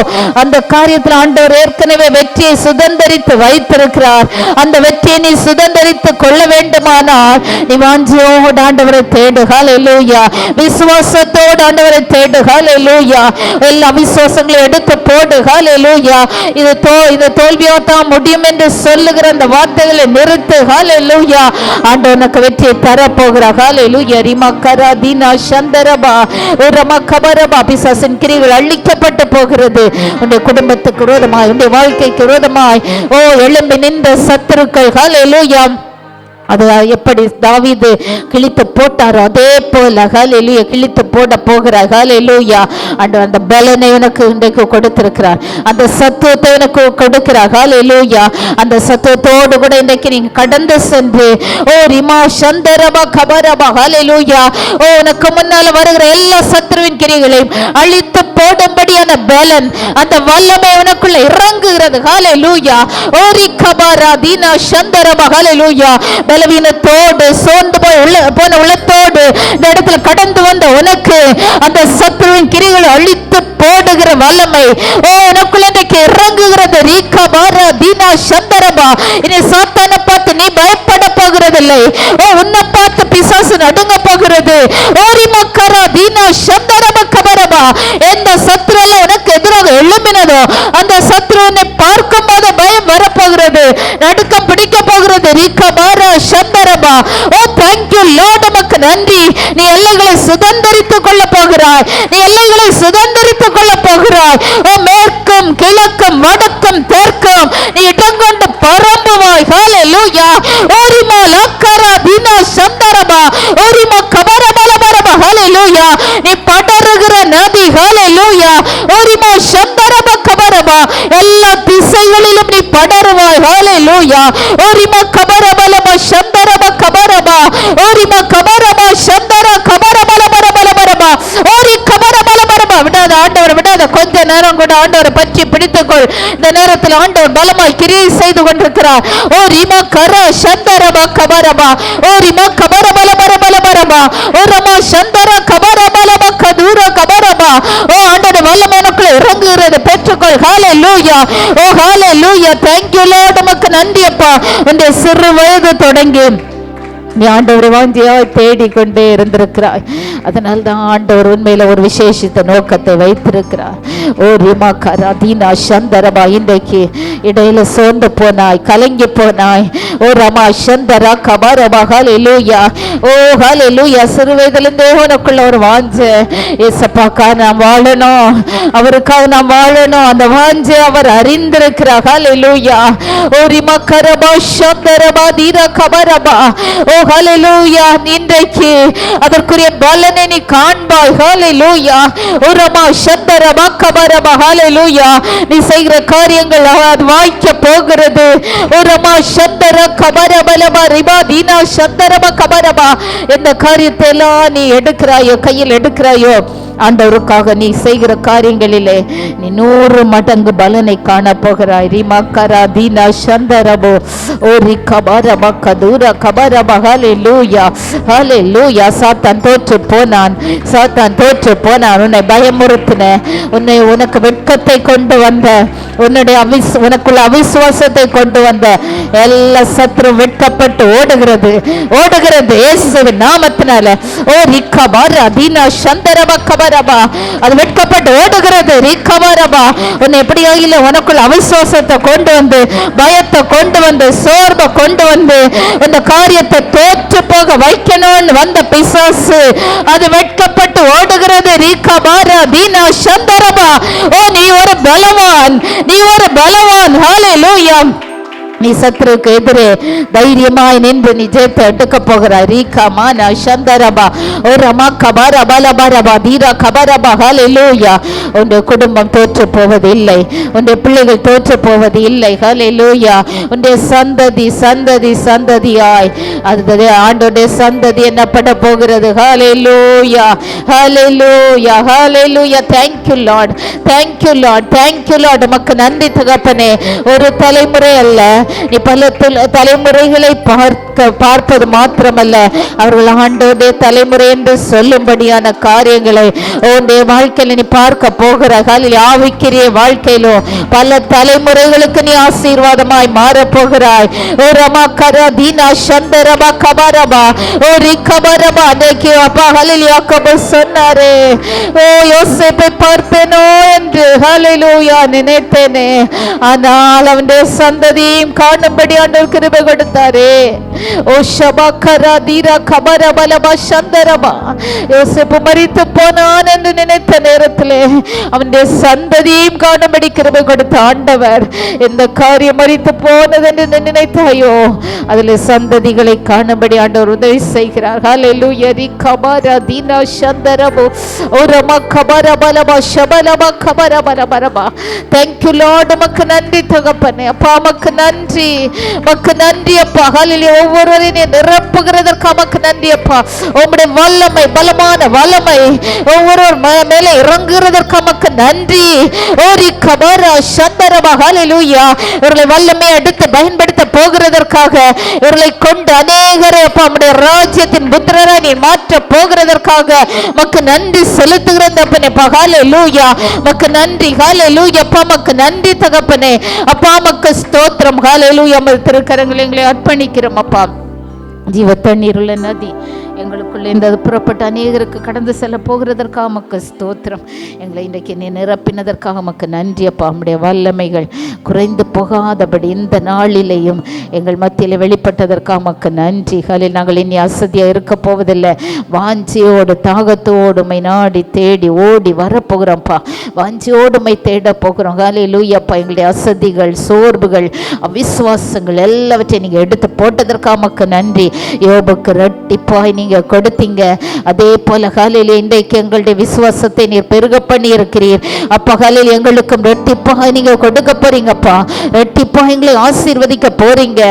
அந்த காரியத்தில் ஆண்டவர் ஏற்கனவே வெற்றியை சுதந்தரித்து வைத்திருக்கிறார். அந்த வெற்றியை நீ சுதந்தரித்து கொள்ள வேண்டுமானால் நீ வாஞ்சியோடு ஆண்டவரை தேடு. ஹல்லேலூயா. விசுவாசத்தோடு ஆண்டவரை தேடு. ஹல்லேலூயா. எல்லா விசுவாசங்களை எடுத்து போடு. ஹல்லேலூயா. இது தோல்வியா தான் முடியும் என்று சொல்லுகிற அந்த வார்த்தைகளை நிறுத்து. ஹல்லேலூயா. ஆண்டவர் உனக்கு வெற்றியை தரப்போகிறார். ஹல்லேலூயா. ரிமக்கரா தீனா சந்தரபா ரமக்கபரபா பிசாசின் கிரிகள் அழிக்கப்பட்டு போகிறது. உன்னுடைய குடும்பத்துக்கு விரோதமாய், உன்னுடைய வாழ்க்கைக்கு விரோதமாய் எழும்பி நின்ற சத்துருக்கள் ஹல்லேலூயா அது எப்படி தாவீது கிழித்து போட்டாரோ அதே போல ஹல்லேலூயா கிழித்து போட போகிறார். ஹல்லேலூயா. அந்த பலனை உனக்கு இன்றைக்கு கொடுத்திருக்கிறார், அந்த சத்துவத்தை உனக்கு கொடுக்கிறார். ஹல்லேலூயா. அந்த சத்துவத்தோடு கூட இன்றைக்கு நீங்க கடந்து சென்று ரிமா சந்தரபா கபரபா ஹல்லேலூயா உனக்கு முன்னால வருகிற எல்லா சத்துருவின் கிரிகளையும் அழித்து போடும்படியான பலன், அந்த வல்லமை உனக்குள்ள இறங்குகிறது. ஹல்லேலூயா. ஓரி கபரா தீனா சந்தரபா ஹல்லேலூயா. பலவீனத்தோடு சோர்ந்து போன உள்ளத்தோடு இந்த இடத்துல கடந்து வந்த உனக்கு அந்த சத்துருவின் கிரிகளை அழித்து போடுகிற வல்லமை உனக்குள்ள இன்றைக்கு இறங்குகிறது. ரீகா பாரா தீனா சந்தரபா. இனி சாத்தானை பார்த்து நீ பயப்பட போகிறதில்லை. உன்னை பார்த்து பிசாசு நடுங்க போகிறது. ஓரி மக்கரா தீனா சந்தரபா கபரபா. எந்த சத்துரு உனக்கு எதிராக எழும்பினதோ அந்த சத்துரு உன்னை பார்க்கும் போது பயம் வரப்போகிறது, நடுக்கம் பிடிக்க போகிறது. ரீகா பாரா சந்தரபா. ஓ thank you Lord. உமக்கு நன்றி. நீ எல்லைகளை சுதந்தரித்துக் கொள்ள போகிறாய், நீ எல்லைகளை சுதந்தரித்துக் கொள்ள போகிறாய். ஓ மேற்கும் கிழக்கும் வடக்கும் தெற்கும் நீ இடங்கொண்டு பரம்புவாய். ஹல்லேலூயா. ஓரிமா லக்கரா தீனா சந்தரபா ஓரிமா கபரபலபரபா. ஹல்லேலூயா. நீ படருகிற நதி. ஹல்லேலூயா. ஓரிமா சந்தரபா கபரபா. எல்லா திசைகளிலும் நீ படருவாய். ஹல்லேலூயா. ஓரிமா கபரபலபா சந்தரபா கபரபா ஓரிமா கபரபா சந்தர கபரபலபரபலபரபா ஓரி கபரபலபரபா. விடாத ஆண்டவர், விடாத. கொஞ்ச நேரம் கூட ஆண்டவரை பற்றி பிடித்துக்கொள். இந்த நேரத்தில் ஆண்டவர் பலமாய் கிரியை செய்து கொண்டிருக்கிறார். ஓ ரிமா கர சந்தரபா கபரபா ஓ ரிமா கபரபலபரபலபரபா ஓ ரமா சந்தர கபரபலபா கதூர கபரபா. ஓ ஆண்டவர் வல்லமை எனக்குள்ள இறங்குகிறது. பெற்றுக்கொள். ஹல்லேலூயா. ஓ ஹல்லேலூயா. thank you Lord. உமக்கு நன்றி அப்பா. உன்னுடைய சிறு வயது தொடங்கி நீ ஆண்டவரை வாஞ்சியாய் தேடிக்கொண்டே இருந்திருக்கிறாய். அதனால தான் ஆண்டவர் உண்மையில ஒரு விசேஷித்த நோக்கத்தை வைத்திருக்கிறார். ஓ ரிமா கரா தீனா சந்தரபா. இன்றைக்கு இடையில சோர்ந்து போனாய், கலங்கி போனாய். ஓ ரமா சந்தரா கபரபா. ஹல்லேலூயா. ஓ ஹல்லேலூயா. சிறு வயதிலிருந்தே உனக்குள்ள ஒரு வாஞ்ச, ஏசப்பாக்கா நாம் வாழணும், அவருக்காக நாம் வாழணும், அந்த வாஞ்ச அவர் அறிந்திருக்கிறார். ஹல்லேலூயா. ஓ ரிமா கரபா சந்தரபா தீரா கபரபா. ஓ ஹல்லேலூயா. இன்றைக்கு அதற்குரிய பலனை நீ காண்பாய். ஹல்லேலூயா. ஓ ரமா சந்தரபா கபரபா. ஹல்லேலூயா. நீ செய்கிற காரியங்கள் அது வாய்க்க போகிறது. ஓ ரமா சந்தர கபரபலபா ரிபா தீனா சந்தரபா கபரபா. எந்த காரியத்தை எல்லாம் நீ எடுக்கிறாயோ, கையில் எடுக்கிறாயோ, ஆண்டவருக்காக நீ செய்கிற காரியங்களிலே நீ 100 மடங்கு பலனை காண போகிறாய். ரிமக்கரா தீனா சந்தரபோ ஓ ரிகபரப கதூர கபரப. ஹல்லேலூயா, ஹல்லேலூயா. சாத்தான் தோற்று போனான், சாத்தான் தோற்று போனான். உன்னை பயமுறுத்தின, உனக்கு வெட்கத்தை கொண்டு வந்த, உனக்குள்ள அவிசுவாசத்தை கொண்டு வந்த எல்லா சத்ரு வெட்கப்பட்டு ஓடுகிறது, ஓடுகிறது இயேசுவின் நாமத்தினால. ஓ ரிகபரா தீனா சந்தரப கபரபா. அது வெட்கப்பட்டு ஓடுகிறது. ரிகபரபா. உன்னை எப்படியோ இல்லை, உனக்குள்ள அவிசுவாசத்தை கொண்டு வந்து, பயத்தை கொண்டு வந்து, சோர்வை கொண்டு வந்து, இந்த காரியத்தை தோற்று போக வைக்கணும்னு வந்த பிசாசு அது வெட்கப்பட்டு ஓடுகிறது. ரிகபரா தீனா சந்தரபா. ஓ நீ ஒரு பலவான், நீ ஒரு பலவான். ஹல்லேலூயா. நீ சத்ருக்கு எதிரே தைரியமாய் நின்று நீ ஜெயத்தை எடுக்க போகிறாய். ரீகமா நா சந்தரபா ஓ ரமா கபர பலபரபா தீரா கபரபா. ஹல்லேலூயா. உன்னுடைய குடும்பம் தோற்று போவது இல்லை, உன்னுடைய பிள்ளைகள் தோற்று போவது இல்லை. ஹல்லேலூயா. உன்னுடைய சந்ததி சந்ததி சந்ததியாய் அது ஆண்டோடைய சந்ததி என்னப்பட போகிறது. Hallelujah, hallelujah, hallelujah. Thank you Lord, thank you Lord, thank you Lord. உமக்கு நன்றி தகப்பனே. ஒரு தலைமுறை அல்ல, நீ பல தலைமுறைகளை பார்ப்பது மாத்திரமல்ல, அவர்கள் ஆண்டோடைய தலைமுறை என்று சொல்லும்படியான காரியங்களை உன்னுடைய வாழ்க்கையில நீ பார்க்க போகிறாய். ஆவிக்கிரிய வாழ்க்கையிலும் பல தலைமுறைகளுக்கு நீ ஆசீர்வாதமாய் மாற போகிறாய். ஓ ரமா கரா தீனா சந்தரபா கபரபா ஓ ரிகபரபா. அன்றைக்கு அப்பா யாக்கோபு சொன்னாரே, ஓ யோசேப்பை பார்ப்பேனோ என்று ஹல்லேலூயா நினைத்தேனே, ஆனால் அவனுடைய சந்ததியும் காணும்படி ஆண்டவர் கிருபை கொடுத்தாரே. ஓ ஷபகரா தீரா கபரபலபா சந்தரபா. யோசேப்பு மரித்து போனான் என்று நினைத்த நேரத்திலே அவனுடைய சந்ததியும் காணும்படி கிருபை கொடுத்த ஆண்டவர். இந்த காரியம் மரித்து போனது என்று நினைத்தாயோ, அதில் சந்ததிகளை காணும்படி ஆண்டவர் உதவி செய்கிறார். ஹல்லேலூயா. ரிகபரா தீனா சந்தரபோ ஓ ரமா கபரபலபா ஷபலபா கபரபலபரபா. Thank you Lord. உமக்கு நன்றி தகப்பனே. அப்பா உமக்கு நன்றி, உமக்கு நன்றி அப்பா. ஹல்லேலூயா. ஒவ்வொருவரையும் நிரப்புகிறதற்கு உமக்கு நன்றி அப்பா. உம்முடைய வல்லமை, பலமான வல்லமை ஒவ்வொருவர் மேலே இறங்குகிறதற்கு உமக்கு நன்றி. ஓரி கபரா சந்தரபா. ஹல்லேலூயா. இவர்களை வல்லமை எடுத்து பயன்படுத்த போகிறதற்காக, இவர்களை கொண்டு அநேகரை அப்பா உம்முடைய ராஜ்யத்தின் புத்திரரை நீ மாற்ற போகிறதற்காக உமக்கு நன்றி செலுத்துகிறேன் தகப்பனே. ஹல்லேலூயா. உமக்கு நன்றி. ஹல்லேலூயா. அப்பா உமக்கு நன்றி தகப்பனே. அப்பா உமக்கு ஸ்தோத்திரம். ஹல்லேலூயா. உம்முடைய திருக்கரங்களை எங்களை அர்ப்பணிக்கிறோம் அப்பா. ஜீவ தண்ணீர் உள்ள நதி எங்களுக்குள்ள இந்த புறப்பட்ட அநேகருக்கு கடந்து செல்ல போகிறதற்காக உமக்கு ஸ்தோத்திரம். எங்களை இன்றைக்கு நீ நிரப்பினதற்காக உமக்கு நன்றி அப்பா. நம்முடைய வல்லமைகள் குறைந்து போகாதபடி இந்த நாளிலேயும் எங்கள் மத்தியில் வெளிப்பட்டதற்காக உமக்கு நன்றி. நாங்கள் இனி அசதியாக இருக்க போவதில்லை. வாஞ்சியோடு தாகத்தோடுமை நாடி தேடி ஓடி வரப்போகிறோம்ப்பா. வாஞ்சியோடுமை தேட போகிறோம். ஹல்லேலூயாப்பா. எங்களுடைய அசதிகள், சோர்வுகள், அவிசுவாசங்கள் எல்லாவற்றையும் நீங்கள் எடுத்து போட்டதற்காக உமக்கு நன்றி. யோபுக்கு இரட்டிப்பாய் நீங்க கொடுத்தீங்க. அதே போல ஹல்லேலூயா இன்றைக்கு எங்களுடைய விசுவாசத்தை நீர் பெருக பண்ணி இருக்கிறீர் அப்பா. ஹல்லேலூயா எங்களுக்கும் இரட்டிப்பாய் நீங்க கொடுக்க போறீங்கப்பா. இரட்டிப்பாய் எங்களை ஆசீர்வதிக்க போறீங்க.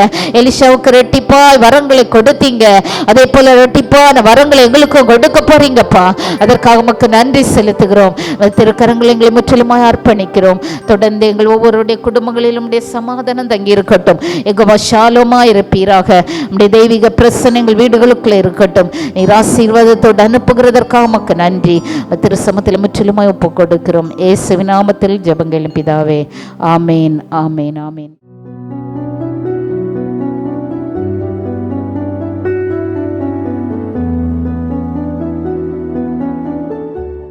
எலிஷாவுக்கு இரட்டிப்பாய் வரங்களை கொடுத்தீங்க, அதே போல இரட்டிப்பான வரங்களை எங்களுக்கும் கொடுக்க போறீங்கப்பா. அதற்காக உமக்கு நன்றி செலுத்துகிறோம். திருக்கரங்களை எங்களை முற்றிலுமாய் அர்ப்பணிக்கிறோம். தொடர்ந்து எங்கள் ஒவ்வொருடைய குடும்பங்களிலும் சமாதானம் தங்கி இருக்கட்டும். எங்க ஷாலோமா இருப்பீராக. நம்முடைய தெய்வீக பிரசன்ன எங்கள் வீடுகளுக்குள்ள இருக்கட்டும். நீர் ஆசீர்வாதத்தோடு அனுப்புகிறதற்காக உமக்கு நன்றி. திரு சமூகத்தில் முற்றிலுமாய் ஒப்புக் கொடுக்கிறோம். இயேசுவின் நாமத்தில் ஜெபங்கள் பிதாவே. ஆமேன், ஆமேன், ஆமேன்.